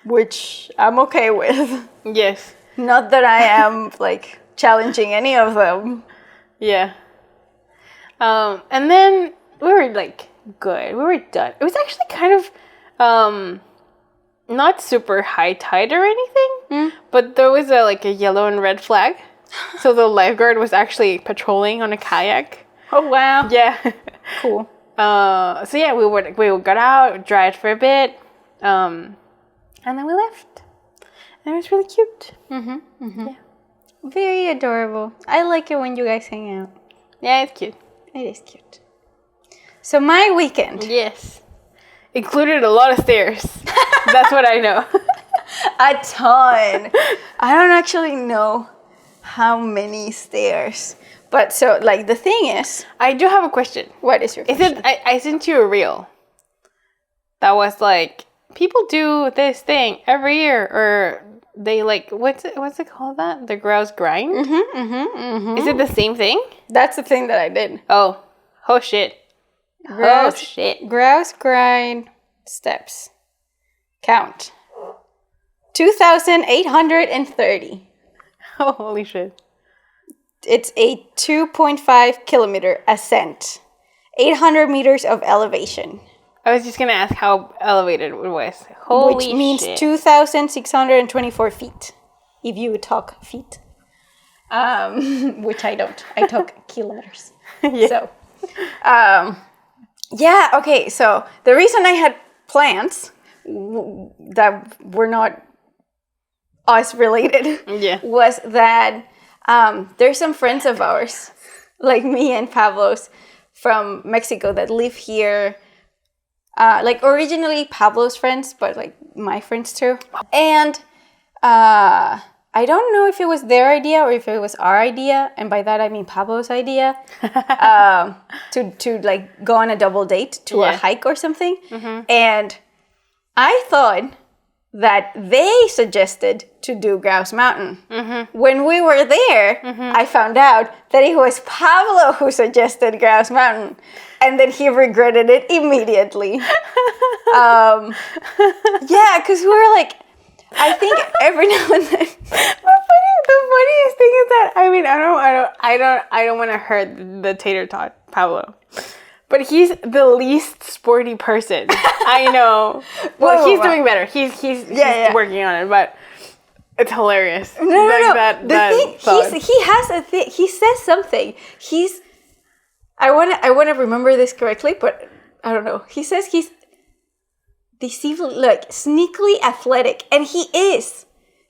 Which I'm okay with. Yes. Not that I am, like, challenging any of them. Yeah. And then we were, like, good. We were done. It was actually kind of, not super high tide or anything, but there was a yellow and red flag. So the lifeguard was actually patrolling on a kayak. Oh, wow. Yeah. Cool. So yeah, we got out, dried for a bit, and then we left. And it was really cute. Yeah. Very adorable. I like it when you guys hang out. Yeah, it's cute. It is cute. So my weekend. Yes. Included a lot of stairs. That's what I know. A ton. I don't actually know how many stairs. But so, like, the thing is... I do have a question. What is your question? I sent you a reel that was like, people do this thing every year, or they like, what's it called that? The Grouse grind? Is it the same thing? That's the thing that I did. Oh shit. Grouse grind steps. Count. 2,830. Oh, holy shit. It's a 2.5 kilometer ascent. 800 meters of elevation. I was just going to ask how elevated it was. Holy Which means shit. 2,624 feet. If you talk feet. Which I don't. I talk kilometers. Yeah. So, yeah, okay. So the reason I had plans that were not us related was that there's some friends of ours, like me and Pablo's, from Mexico that live here. Like originally Pablo's friends, but like my friends too. And I don't know if it was their idea or if it was our idea, and by that I mean Pablo's idea, to like go on a double date to a hike or something. And I thought that they suggested to do Grouse Mountain. When we were there, I found out that it was Pablo who suggested Grouse Mountain, and then he regretted it immediately. Yeah, because we were like, I think every now and then. The funniest thing is that I don't want to hurt the tater tot Pablo, but he's the least sporty person I know. Well, he's doing better. He's working on it, but it's hilarious. No. He has a thing. He says something. I want to remember this correctly, but I don't know. He says he's deceivably, like, sneakily athletic, and he is.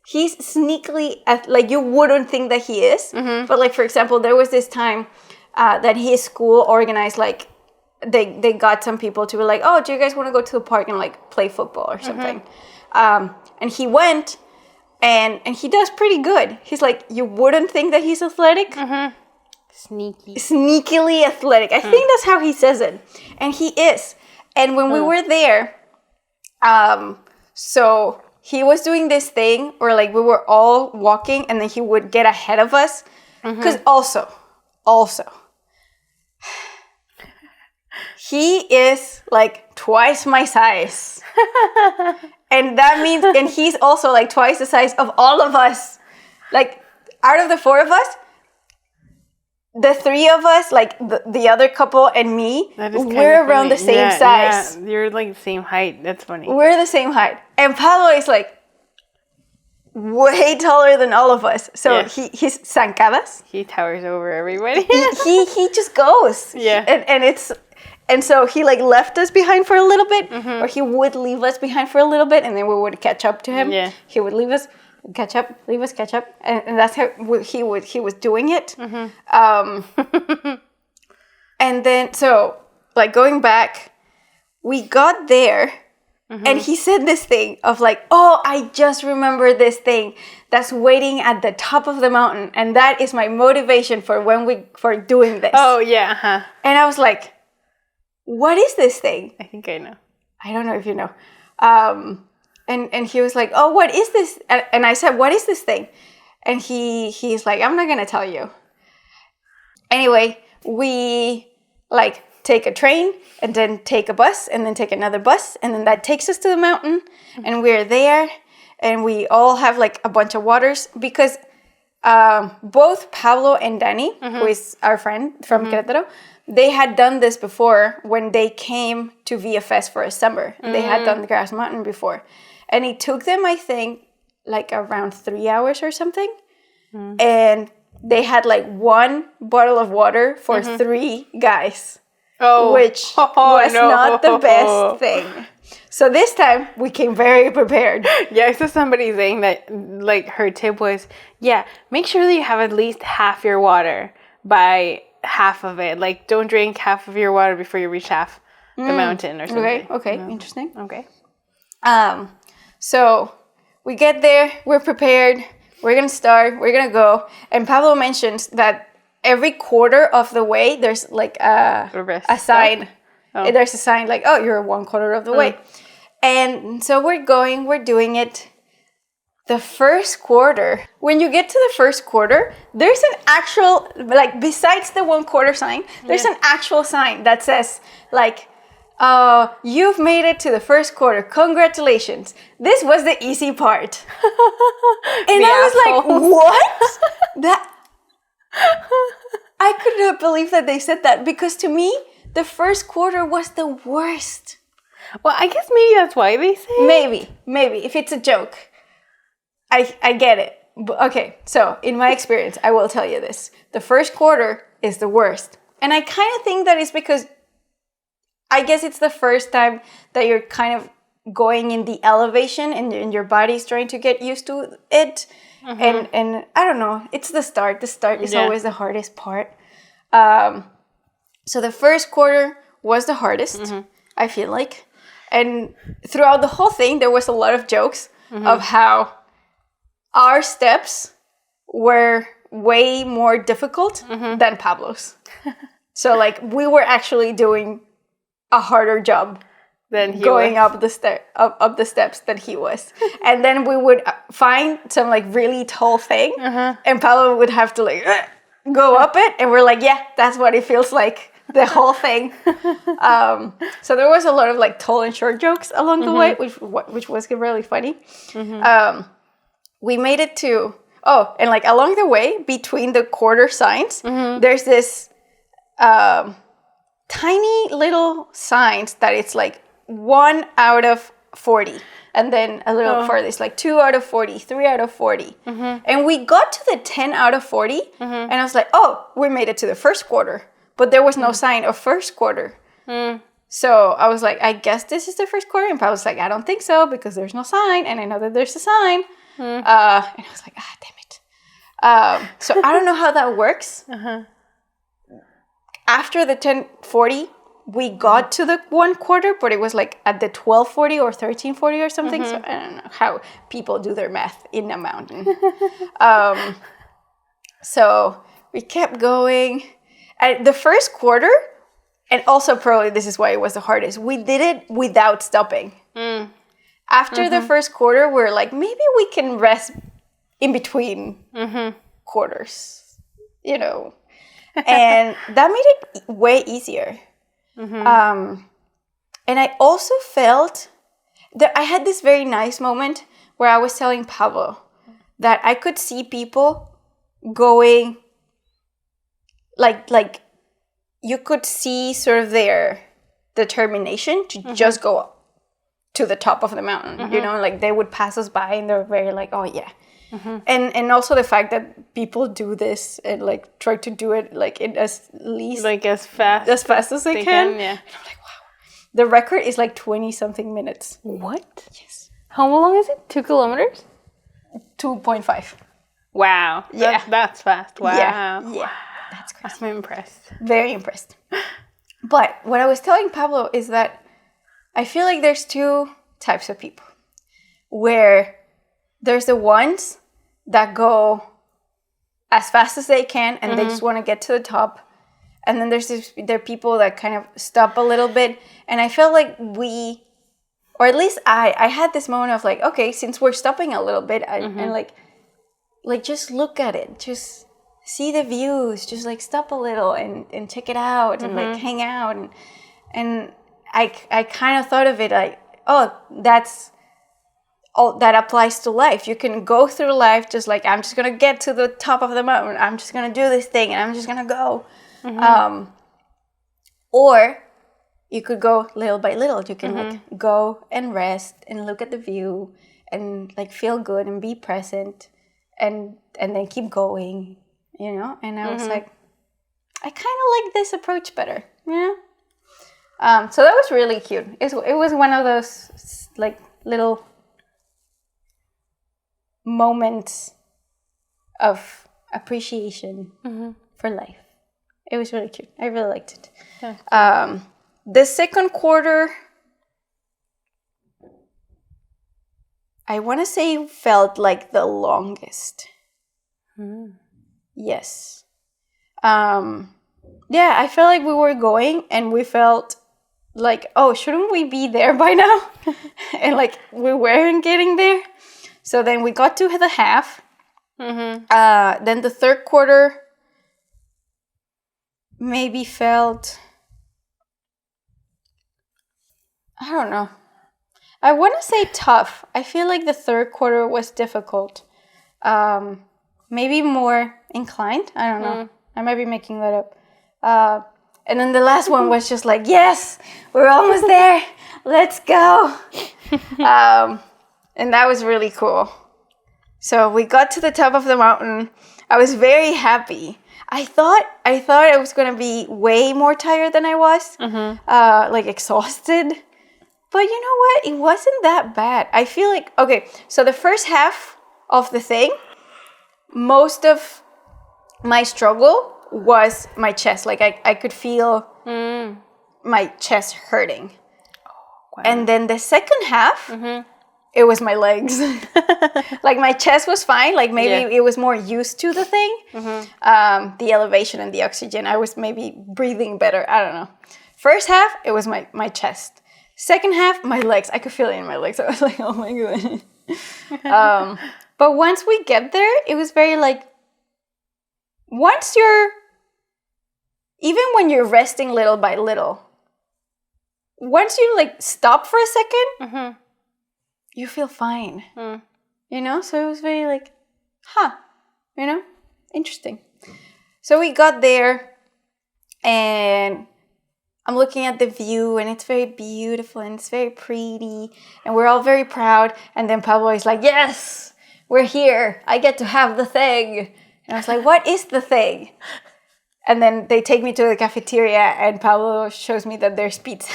He's sneakily like, you wouldn't think that he is, but like, for example, there was this time that his school organized, like, they got some people to be like, oh, do you guys want to go to the park and like play football or something? And he went, and he does pretty good. He's like, you wouldn't think that he's athletic. Sneakily athletic. I think that's how he says it, and he is. And when we were there, So he was doing this thing where like we were all walking and then he would get ahead of us. Because also, he is like twice my size. And that means, and he's also like twice the size of all of us. Like out of the four of us, the three of us, like the other couple and me, we're around the same size. Yeah, you're like the same height. That's funny. We're the same height. And Pablo is like way taller than all of us. So he's zancadas. He towers over everybody. he just goes. Yeah. And so he like left us behind for a little bit, or he would leave us behind for a little bit, and then we would catch up to him. Yeah. He would leave us, catch up, leave us, catch up, and that's how he was doing it. And then so like going back, we got there, and he said this thing of like, oh, I just remember this thing that's waiting at the top of the mountain, and that is my motivation for doing this. Oh yeah. And I was like, what is this thing? I think I know. I don't know if you know. And he was like, oh, what is this? And I said, what is this thing? And he's like, I'm not going to tell you. Anyway, we like take a train and then take a bus and then take another bus. And then that takes us to the mountain. And we're there. And we all have like a bunch of waters because both Pablo and Danny, who is our friend from Querétaro, they had done this before when they came to VFS for a summer. They had done the Grouse Mountain before. And it took them, I think, like around 3 hours or something. And they had like one bottle of water for 3 guys. Which was not the best thing. So this time, we came very prepared. Yeah, I saw somebody saying that, like, her tip was, make sure that you have at least half your water by half of it. Like, don't drink half of your water before you reach half the mountain or something. Okay, interesting. Okay. So we get there, we're prepared, we're gonna start, we're gonna go. And Pablo mentions that every quarter of the way, there's like a sign. There's a sign like, oh, you're 1/4 of the way. And so we're going, we're doing it. The first quarter, when you get to the first quarter, there's an actual, like besides the 1/4 sign, there's an actual sign that says like, you've made it to the first quarter. Congratulations. This was the easy part. And I was like, what? I could not believe that they said that because to me, the first quarter was the worst. Well, I guess maybe that's why they say it. Maybe. If it's a joke. I get it. But, okay, so in my experience, I will tell you this. The first quarter is the worst. And I kind of think that is because I guess it's the first time that you're kind of going in the elevation and your body's trying to get used to it. And I don't know, it's the start. The start is always the hardest part. So the first quarter was the hardest, I feel like. And throughout the whole thing, there was a lot of jokes of how our steps were way more difficult than Pablo's. So like we were actually doing a harder job than he going up the steps that he was. And then we would find some like really tall thing and Pablo would have to like go up it and we're like, yeah, that's what it feels like, the whole thing. So there was a lot of like tall and short jokes along the way, which was really funny. We made it to, and like along the way between the quarter signs, there's this tiny little signs that it's like 1 out of 40. And then a little further, it's like 2 out of 40, 3 out of 40. And we got to the 10 out of 40. And I was like, oh, we made it to the first quarter. But there was no sign of first quarter. So I was like, I guess this is the first quarter. And Pablo was like, I don't think so because there's no sign. And I know that there's a sign. And I was like, damn it. So I don't know how that works. After the 10:40, we got to the 1/4, but it was like at the 12:40 or 13:40 or something. So I don't know how people do their math in a mountain. So we kept going. And the first quarter, and also probably this is why it was the hardest, we did it without stopping. After the first quarter, we're like, maybe we can rest in between quarters, you know. And that made it way easier. And I also felt that I had this very nice moment where I was telling Pablo that I could see people going, like you could see sort of their determination to just go up to the top of the mountain, you know, like they would pass us by and they're very like, oh yeah. And also the fact that people do this and like try to do it like in as fast as they can. Yeah. And I'm like, wow. The record is like 20 something minutes. What? Yes. How long is it? 2 kilometers? 2.5. Wow. Yeah. That's fast. Wow. Yeah. That's crazy. I'm impressed. Very impressed. But what I was telling Pablo is that I feel like there's 2 types of people. Where there's the ones that go as fast as they can and they just want to get to the top. And then there are people that kind of stop a little bit. And I felt like or at least I had this moment of like, okay, since we're stopping a little bit and like just look at it. Just see the views. Just like stop a little and check it out and like hang out. And I kind of thought of it like, oh, that's all that applies to life. You can go through life just like, I'm just going to get to the top of the mountain. I'm just going to do this thing and I'm just going to go. Or you could go little by little. You can like go and rest and look at the view and like feel good and be present and then keep going, you know? And I was like, I kind of like this approach better, you know? So that was really cute. It was one of those like little moments of appreciation for life. It was really cute. I really liked it. Yeah. The second quarter, I want to say felt like the longest. Yes. Yeah, I felt like we were going and we felt like, oh, shouldn't we be there by now? And like we weren't getting there. So then we got to the half. Then the third quarter maybe felt, I don't know. I want to say tough. I feel like the third quarter was difficult. Maybe more inclined. I don't know. I might be making that up. And then the last one was just like, yes, we're almost there. Let's go. And that was really cool. So we got to the top of the mountain. I was very happy. I thought I was going to be way more tired than I was. Like exhausted. But you know what? It wasn't that bad. I feel like, okay, so the first half of the thing, most of my struggle was my chest. Like I could feel my chest hurting. Wow. And then the second half, it was my legs. Like my chest was fine. Like maybe it was more used to the thing. The elevation and the oxygen. I was maybe breathing better. I don't know. First half, it was my chest. Second half, my legs. I could feel it in my legs. I was like, oh my God. But once we get there, it was very like, even when you're resting little by little, once you like stop for a second, you feel fine. You know? So it was very like, you know? Interesting. So we got there and I'm looking at the view and it's very beautiful and it's very pretty and we're all very proud. And then Pablo is like, yes, we're here. I get to have the thing. And I was like, what is the thing? And then they take me to the cafeteria and Pablo shows me that there's pizza.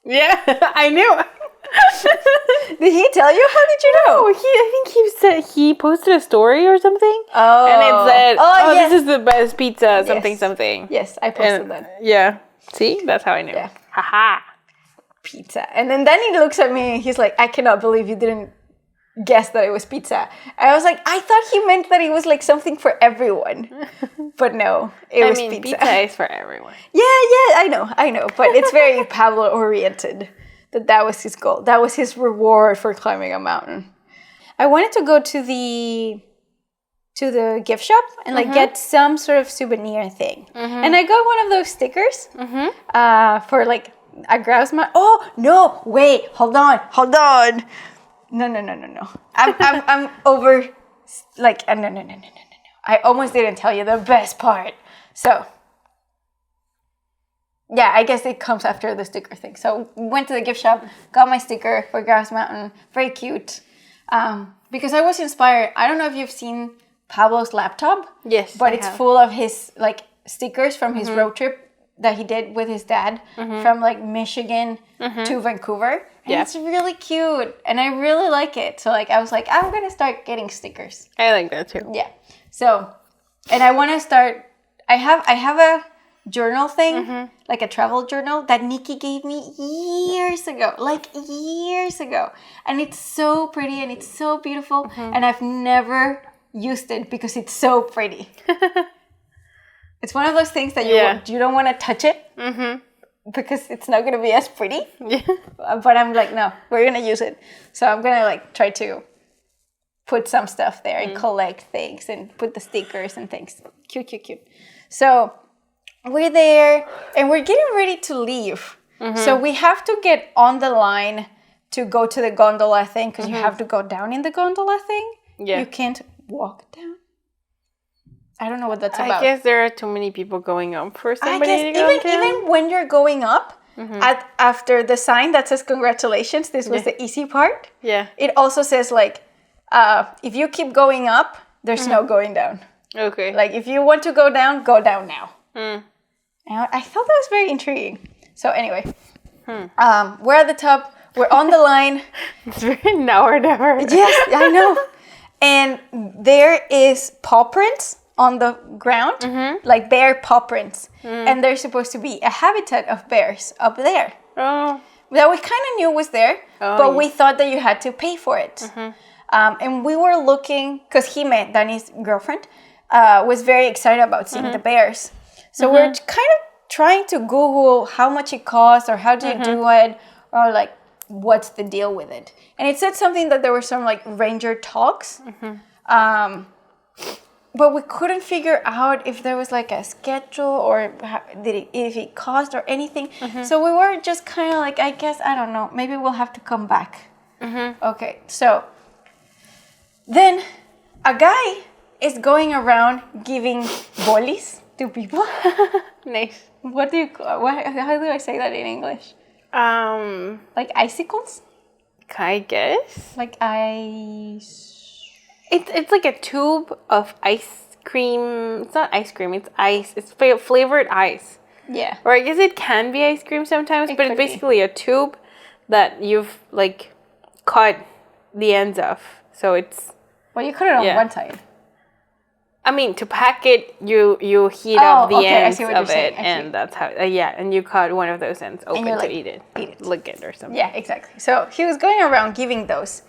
Yeah, I knew. Did he tell you? How did you know? No, I think he said he posted a story or something. Oh. And it said, yes. This is the best pizza, something. Yes, I posted that. Yeah. See? That's how I knew. Yeah. Haha. Pizza. And then he looks at me and he's like, I cannot believe you didn't guess that it was pizza. And I was like, I thought he meant that it was like something for everyone. But no, it was pizza. Pizza is for everyone. Yeah, I know. But it's very Pablo oriented. that was his goal. That was his reward for climbing a mountain. I wanted to go to the gift shop and like get some sort of souvenir thing. And I got one of those stickers for like a grouse mountain. Oh no! Wait, hold on. No. I'm over. Like no. I almost didn't tell you the best part. So yeah, I guess it comes after the sticker thing. So went to the gift shop, got my sticker for Grouse Mountain. Very cute. Because I was inspired. I don't know if you've seen Pablo's laptop. Yes, but it's full of his like stickers from his road trip that he did with his dad from like Michigan to Vancouver. And it's really cute. And I really like it. So like I was like, I'm gonna start getting stickers. I like that too. Yeah. So, and I want to start. I have a journal thing, like a travel journal that Nikki gave me years ago, and it's so pretty and it's so beautiful, and I've never used it because it's so pretty. It's one of those things that you don't want to touch it because it's not gonna be as pretty. Yeah. But I'm like, no, we're gonna use it. So I'm gonna like try to put some stuff there and collect things and put the stickers and things. Cute. So we're there and we're getting ready to leave. So we have to get on the line to go to the gondola thing because you have to go down in the gondola thing. Yeah. You can't walk down. I don't know what that's about. I guess there are too many people going up for somebody to go down. Even when you're going up, after the sign that says congratulations, this was the easy part. Yeah. It also says like, if you keep going up, there's no going down. Okay. Like if you want to go down now. And I thought that was very intriguing. So anyway, we're at the top. We're on the line. It's very now or never. Yes, I know. And there is paw prints on the ground, like bear paw prints. And there's supposed to be a habitat of bears up there. Oh. That we kind of knew was there, but we thought that you had to pay for it. And we were looking, because he met Danny's girlfriend, was very excited about seeing the bears. So we're kind of trying to Google how much it costs or how do you do it or like what's the deal with it. And it said something that there were some like ranger talks. But we couldn't figure out if there was like a schedule or if it cost or anything. So we were just kind of like, I guess, I don't know, maybe we'll have to come back. Okay, so then a guy is going around giving bolis to people. Nice. How do I say that in English? Like icicles? I guess. Like ice. It's like a tube of ice cream. It's not ice cream. It's ice. It's flavored ice. Yeah. Or I guess it can be ice cream sometimes, but it's basically a tube that you've like cut the ends of. So it's. Well, you cut it on one side. I mean, to pack it, you heat up the ends of it, and that's how. And you cut one of those ends open to eat it, lick it or something. Yeah, exactly. So he was going around giving those,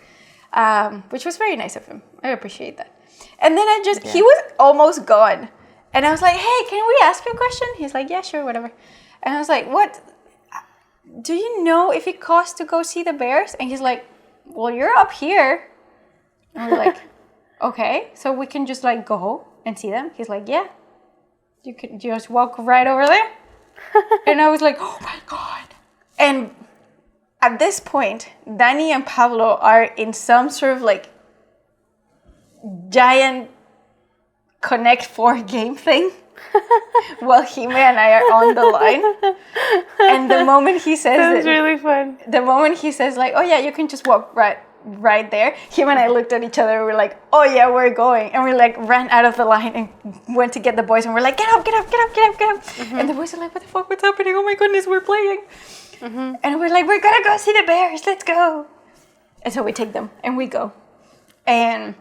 which was very nice of him. I appreciate that. And then he was almost gone, and I was like, "Hey, can we ask you a question?" He's like, "Yeah, sure, whatever." And I was like, "What? Do you know if it costs to go see the bears?" And he's like, "Well, you're up here." And we're like, "Okay, so we can just like go and see them?" He's like, "Yeah, you can just walk right over there." And I was like, "Oh my God." And at this point, Danny and Pablo are in some sort of like giant Connect 4 game thing while Hime and I are on the line. And the moment he says that's really fun. The moment he says like, "Oh yeah, you can just walk right there," him and I looked at each other and we're like, "Oh yeah, we're going." And we like ran out of the line and went to get the boys and we're like, "Get up. And the boys are like, "What the fuck, what's happening? Oh my goodness, we're playing." And we're like, "We're gonna go see the bears, let's go." And so we take them and we go. And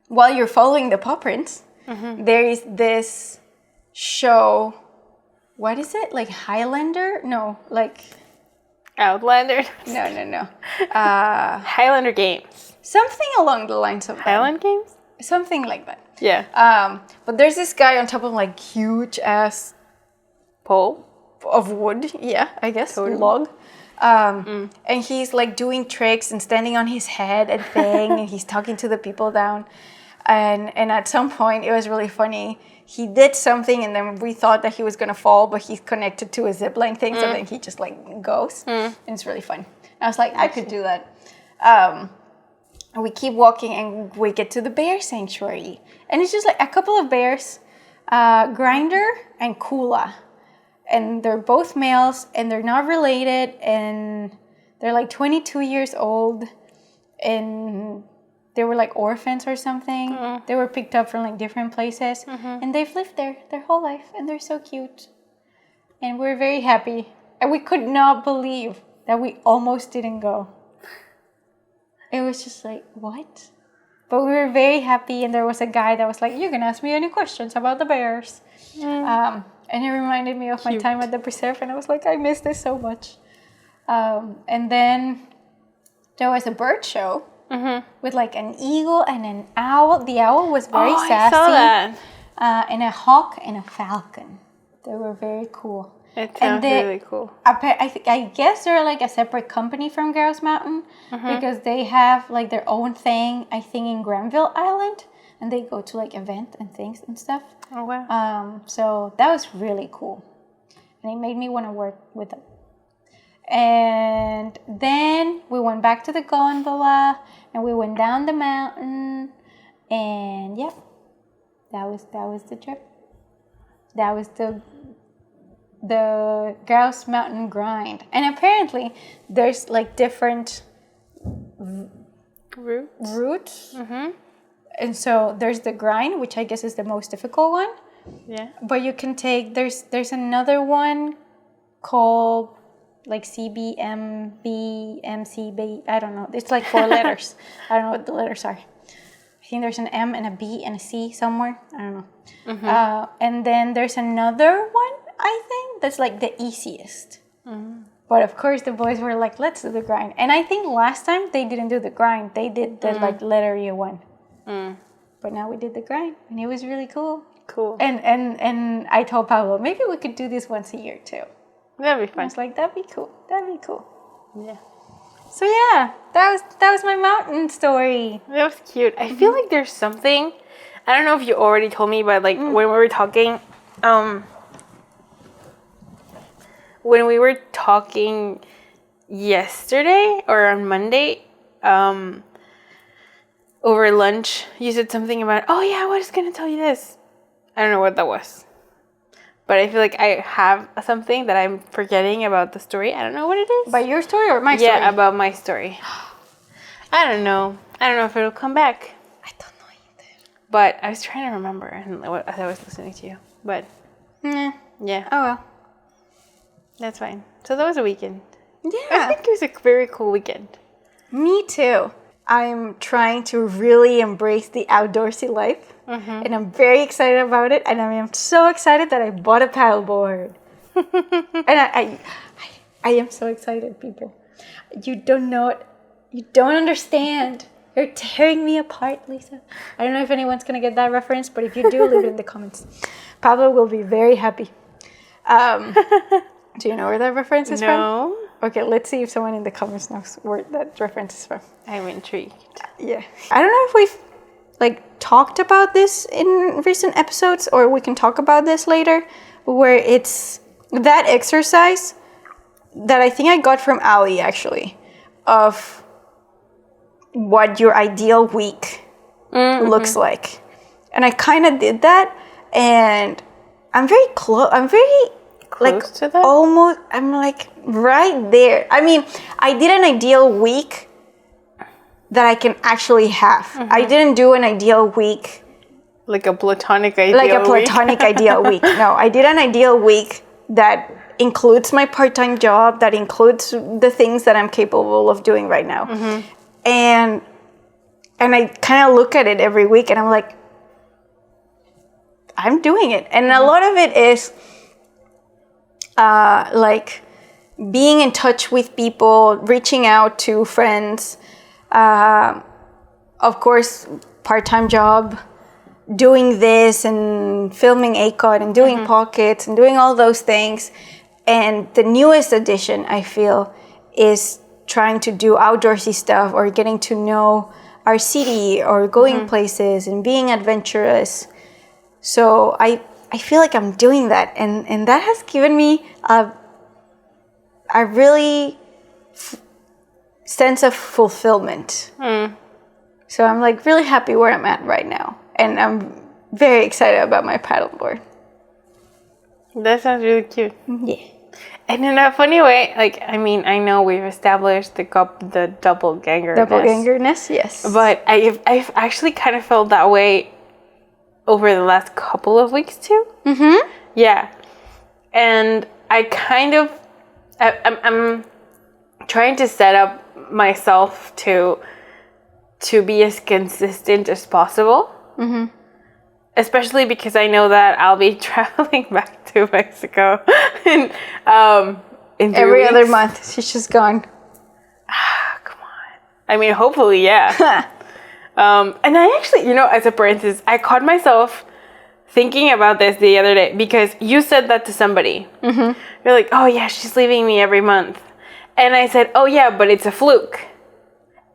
while you're following the paw prints, there is this show. What is it? Like Highlander? No, like Outlander? No. Highlander Games. Something along the lines of that. Highland Games? Something like that. Yeah. But there's this guy on top of like huge ass pole of wood. Yeah, I guess. Log. And he's like doing tricks and standing on his head and thing, and he's talking to the people down. And at some point, it was really funny. He did something, and then we thought that he was gonna fall, but he's connected to a zipline thing, so then he just like goes, and it's really fun. And I was like, I could do that. And we keep walking, and we get to the bear sanctuary, and it's just like a couple of bears, Grinder and Kula, and they're both males, and they're not related, and they're like 22 years old, and they were like orphans or something. They were picked up from like different places, and they've lived there their whole life, and they're so cute. And we're very happy. And we could not believe that we almost didn't go. It was just like, what? But we were very happy, and there was a guy that was like, you can ask me any questions about the bears. And it reminded me of my time at the preserve, and I was like, I miss this so much. And then there was a bird show. With like an eagle and an owl. The owl was very sassy. I saw that. And a hawk and a falcon. They were very cool. It sounds really cool. I guess they're like a separate company from Grouse Mountain because they have like their own thing, I think, in Granville Island. And they go to like events and things and stuff. Oh, wow. So that was really cool. And it made me want to work with them. And then we went back to the gondola, and we went down the mountain, and yeah, that was the trip. That was the Grouse Mountain grind. And apparently there's like different routes. And so there's the grind, which I guess is the most difficult one. Yeah. But you can take, there's another one called like CBMB, MCB, I don't know. It's like 4 letters. I don't know what the letters are. I think there's an M and a B and a C somewhere. I don't know. And then there's another one, I think, that's like the easiest. But of course, the boys were like, let's do the grind. And I think last time they didn't do the grind. They did the like lettery one. But now we did the grind, and it was really cool. Cool. And I told Pablo, maybe we could do this once a year too. That'd be fun. I was like, that'd be cool. That'd be cool. Yeah. So yeah, that was my mountain story. That was cute. I feel like there's something, I don't know if you already told me, but like when we were talking, yesterday or on Monday, over lunch, you said something about, oh yeah, I was gonna tell you this. I don't know what that was. But I feel like I have something that I'm forgetting about the story. I don't know what it is. About your story or my story? Yeah, about my story. I don't know. I don't know if it'll come back. I don't know either. But I was trying to remember as I was listening to you. But yeah. Oh well. That's fine. So that was a weekend. Yeah. I think it was a very cool weekend. Me too. I'm trying to really embrace the outdoorsy life. And I'm very excited about it. And I am so excited that I bought a paddleboard. And I am so excited, people. You don't know it. You don't understand. You're tearing me apart, Lisa. I don't know if anyone's going to get that reference, but if you do, leave it in the comments. Pablo will be very happy. Do you know where that reference is from? No. Okay, let's see if someone in the comments knows where that reference is from. I'm intrigued. Yeah. I don't know if we've talked about this in recent episodes, or we can talk about this later, where it's that exercise that I think I got from Ali, actually, of what your ideal week looks like. And I kind of did that, and I'm very close. I'm very close to that? Almost, I'm like right there. I mean, I did an ideal week that I can actually have. I didn't do an ideal week. Like a platonic ideal week. No, I did an ideal week that includes my part-time job, that includes the things that I'm capable of doing right now. And I kind of look at it every week, and I'm like, I'm doing it. And a lot of it is like being in touch with people, reaching out to friends, of course, part-time job, doing this and filming ACOT and doing pockets and doing all those things. And the newest addition, I feel, is trying to do outdoorsy stuff or getting to know our city or going places and being adventurous. So I feel like I'm doing that, and that has given me a really sense of fulfillment. So I'm like really happy where I'm at right now, and I'm very excited about my paddleboard. That sounds really cute. Yeah. And in a funny way, like, I mean, I know we've established the doppelgangerness. Doppelgangerness, yes. But I've actually kind of felt that way over the last couple of weeks too. Mm-hmm. Yeah. And I kind of, I'm trying to set up myself to be as consistent as possible. Mm-hmm. Especially because I know that I'll be traveling back to Mexico in 3 Every weeks. other month, she's just gone. Come on. I mean, hopefully, yeah. And I actually, as a parenthesis, I caught myself thinking about this the other day because you said that to somebody. Mm-hmm. You're like, oh yeah, she's leaving me every month. And I said, oh yeah, but it's a fluke.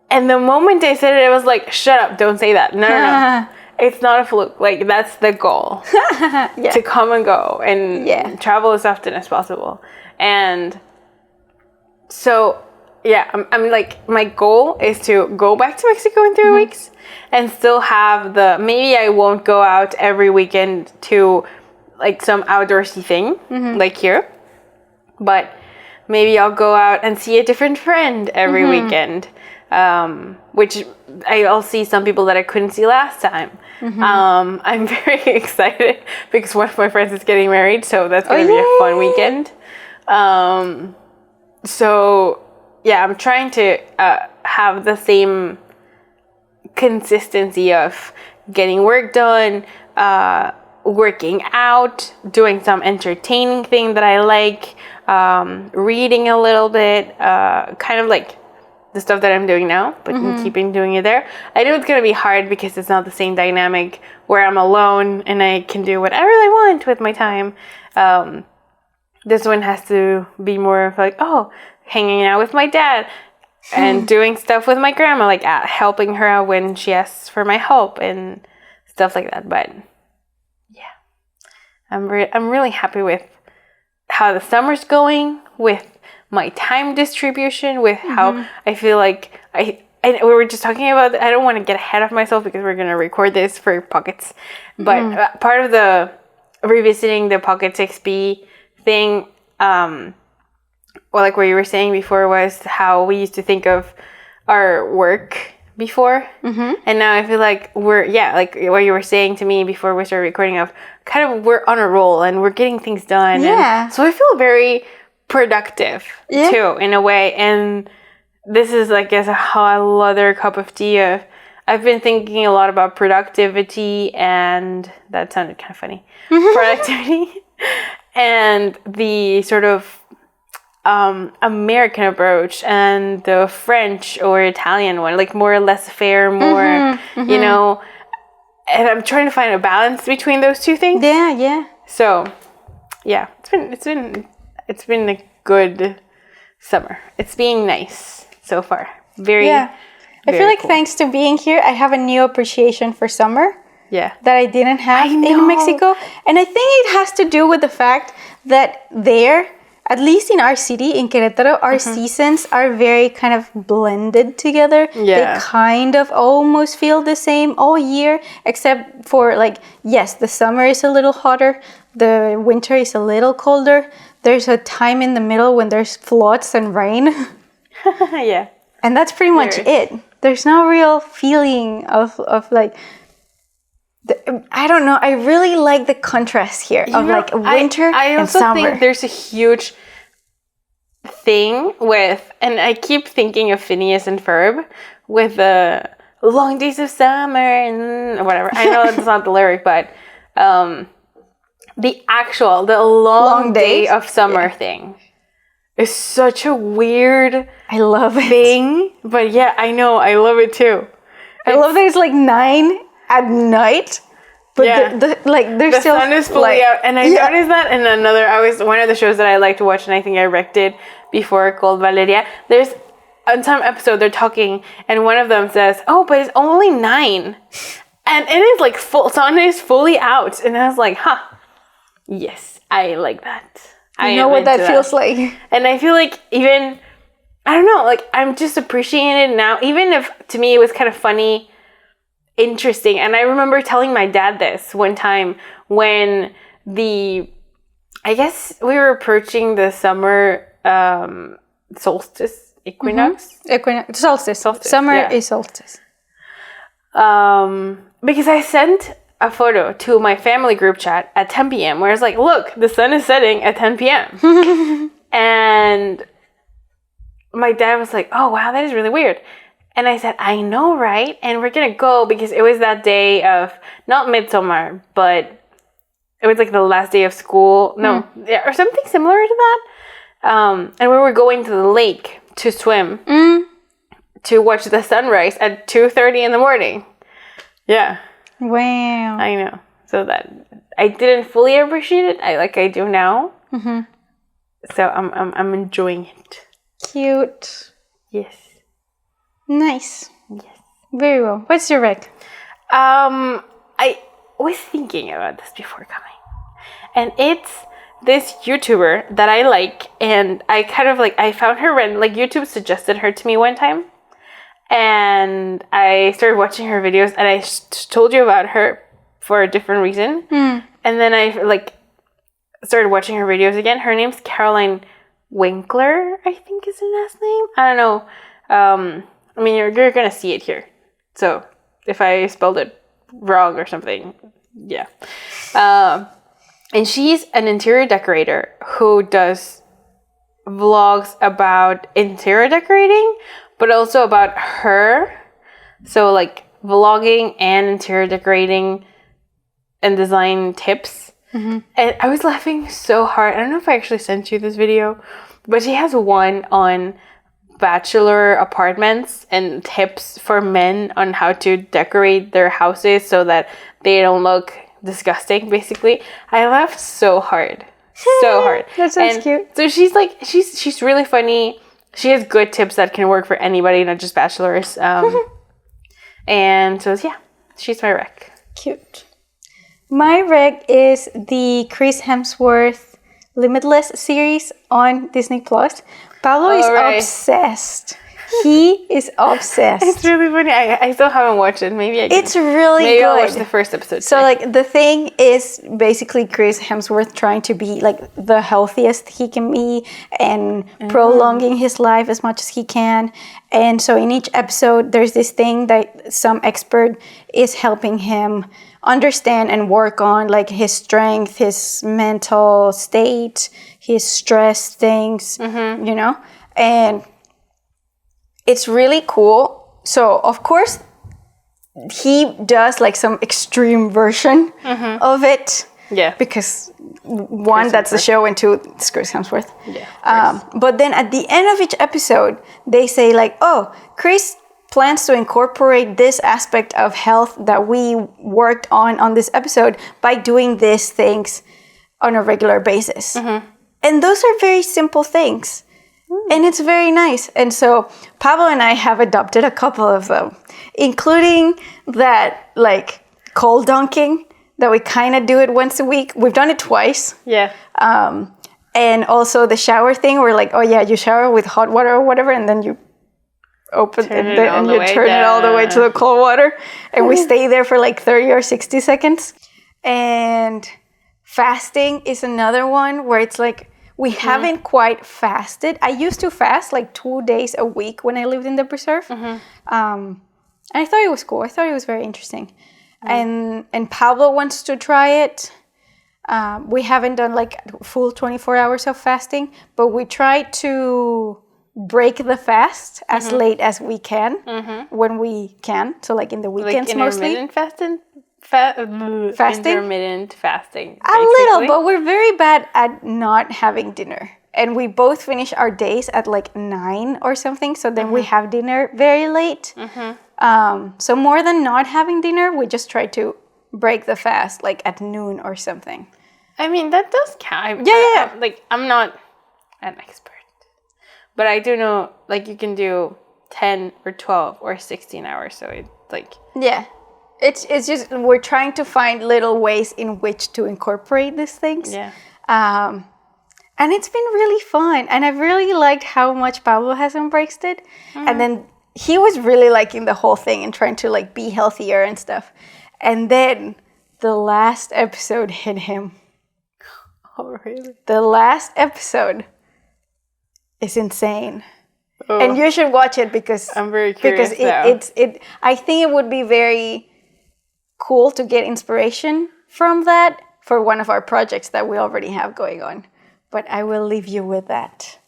And the moment I said it, I was like, shut up, don't say that. No. It's not a fluke. Like, that's the goal. Yeah. To come and go and travel as often as possible. And so, yeah, I'm like, my goal is to go back to Mexico in 3 weeks and still have maybe I won't go out every weekend to like some outdoorsy thing like here, but maybe I'll go out and see a different friend every weekend, which I'll see some people that I couldn't see last time. I'm very excited because one of my friends is getting married, so that's going to be a fun weekend. So yeah, I'm trying to have the same consistency of getting work done, working out, doing some entertaining thing that I like, reading a little bit, kind of like the stuff that I'm doing now, but keeping doing it there. I know it's going to be hard because it's not the same dynamic where I'm alone and I can do whatever I want with my time. This one has to be more of like, hanging out with my dad and doing stuff with my grandma, like helping her out when she asks for my help and stuff like that. But yeah, I'm really happy with how the summer's going, with my time distribution, with how I feel like and we were just talking about, I don't want to get ahead of myself because we're going to record this for Pockets, but part of the revisiting the Pocket 6B thing, well, like what you were saying before, was how we used to think of our work before, and now I feel like like what you were saying to me before we started recording, of kind of we're on a roll and we're getting things done, and so I feel very productive too, in a way. And this is, I guess, a whole other cup of tea of, I've been thinking a lot about productivity, and that sounded kind of funny, productivity, and the sort of American approach and the French or Italian one, like more laissez-faire, more, and I'm trying to find a balance between those two things. So yeah, it's been a good summer. It's being nice so far. I feel like cool. Thanks to being here, I have a new appreciation for summer. Yeah. That I didn't have in Mexico. And I think it has to do with the fact that there, at least in our city, in Querétaro, our seasons are very kind of blended together. Yeah. They kind of almost feel the same all year, except for, like, yes, the summer is a little hotter, the winter is a little colder. There's a time in the middle when there's floods and rain. Yeah. And that's pretty much it. There's no real feeling of like, I don't know. I really like the contrast here of like winter and summer. I also think there's a huge thing with, and I keep thinking of Phineas and Ferb with the long days of summer and whatever. I know that's not the lyric, but the long day of summer thing is such a weird, I love it, thing. But yeah, I know, I love it too. I love that it's like 9 at night but Yeah. they're The still sun is fully out, and I noticed that in one of the shows that I like to watch, and I think I wrecked it before, called Valeria. There's on some episode they're talking, and one of them says, "Oh, but it's only 9, and it is like sun is fully out," and I was like, "Huh, yes, I like that. I know what that feels like." And I feel like even I don't know, like I'm just appreciating it now, even if to me it was kind of funny." Interesting. And I remember telling my dad this one time when I guess we were approaching the summer solstice equinox. Solstice. Summer is solstice. Because I sent a photo to my family group chat at 10 p.m. where it's like, look, the sun is setting at 10 p.m. And my dad was like, oh, wow, that is really weird. And I said, I know, right? And we're going to go because it was that day of, not midsummer, but it was like the last day of school. No, or something similar to that. And we were going to the lake to swim to watch the sunrise at 2:30 in the morning. Yeah. Wow. I know. So that I didn't fully appreciate it. I do now. Mm-hmm. So I'm enjoying it. Cute. Yes. Nice. Yes. Very well. What's your rec? I was thinking about this before coming. And it's this YouTuber that I like. And I kind of I found her YouTube suggested her to me one time. And I started watching her videos. And I told you about her for a different reason. And then I started watching her videos again. Her name's Caroline Winkler, I think is her last name. I don't know. I mean, you're going to see it here. So, if I spelled it wrong or something, yeah. And she's an interior decorator who does vlogs about interior decorating, but also about her. So, vlogging and interior decorating and design tips. Mm-hmm. And I was laughing so hard. I don't know if I actually sent you this video, but she has one on bachelor apartments and tips for men on how to decorate their houses so that they don't look disgusting, basically. I laughed so hard. So hard. That sounds cute. So she's really funny. She has good tips that can work for anybody, not just bachelors. And so yeah, she's my rec. Cute. My rec is the Chris Hemsworth Limitless series on Disney Plus. Pablo is obsessed. He is obsessed. It's really funny. I still haven't watched it. Maybe I can. It's really Maybe good. I'll watch the first episode. So the thing is basically Chris Hemsworth trying to be the healthiest he can be and prolonging his life as much as he can. And so in each episode, there's this thing that some expert is helping him understand and work on, his strength, his mental state, his stress things, and it's really cool. So of course he does some extreme version of it. Yeah. Because one, that's the show, and two, it's Chris Hemsworth. Yeah. But then at the end of each episode, they say Chris plans to incorporate this aspect of health that we worked on this episode by doing these things on a regular basis. Mm-hmm. And those are very simple things. And it's very nice. And so Pablo and I have adopted a couple of them, including that cold dunking that we kind of do it once a week. We've done it twice. Yeah. And also the shower thing where you shower with hot water or whatever, and then you open it and you turn it all the way to the cold water. And we stay there for 30 or 60 seconds. And fasting is another one where it's we haven't quite fasted. I used to fast 2 days a week when I lived in the preserve. Mm-hmm. And I thought it was cool. I thought it was very interesting. Mm. And Pablo wants to try it. We haven't done full 24 hours of fasting, but we try to break the fast as late as we can when we can. So in the weekends mostly. Intermittent fasting? Intermittent fasting. Basically. A little, but we're very bad at not having dinner. And we both finish our days at 9 or something. So then we have dinner very late. Mm-hmm. So more than not having dinner, we just try to break the fast like at noon or something. I mean, that does count. Yeah. Like, I'm not an expert. But I do know, like, you can do 10 or 12 or 16 hours. So it's like... Yeah. It's just, we're trying to find little ways in which to incorporate these things. Yeah. And it's been really fun. And I've really liked how much Pablo has embraced it. And then he was really liking the whole thing and trying to like be healthier and stuff. And then the last episode hit him. Oh, really? The last episode is insane. Oh. And you should watch it because I'm very curious because I think it would be very cool to get inspiration from that for one of our projects that we already have going on. But I will leave you with that.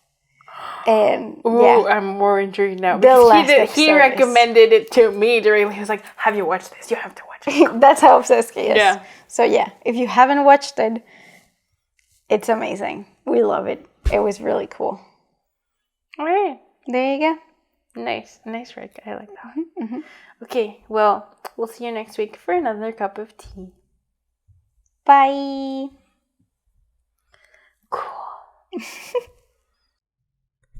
And I'm more intrigued now. Because he recommended it to me directly. He was like, "Have you watched this? You have to watch it." That's how obsessed he is. Yeah. So yeah, if you haven't watched it, it's amazing. We love it. It was really cool. All right. There you go. Nice, Rick. I like that. Mm-hmm. Okay, well, we'll see you next week for another cup of tea. Bye. Cool.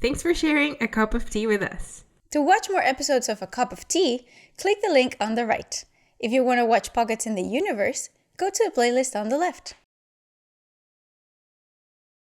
Thanks for sharing a cup of tea with us. To watch more episodes of A Cup of Tea, click the link on the right. If you want to watch Pockets in the Universe, go to the playlist on the left.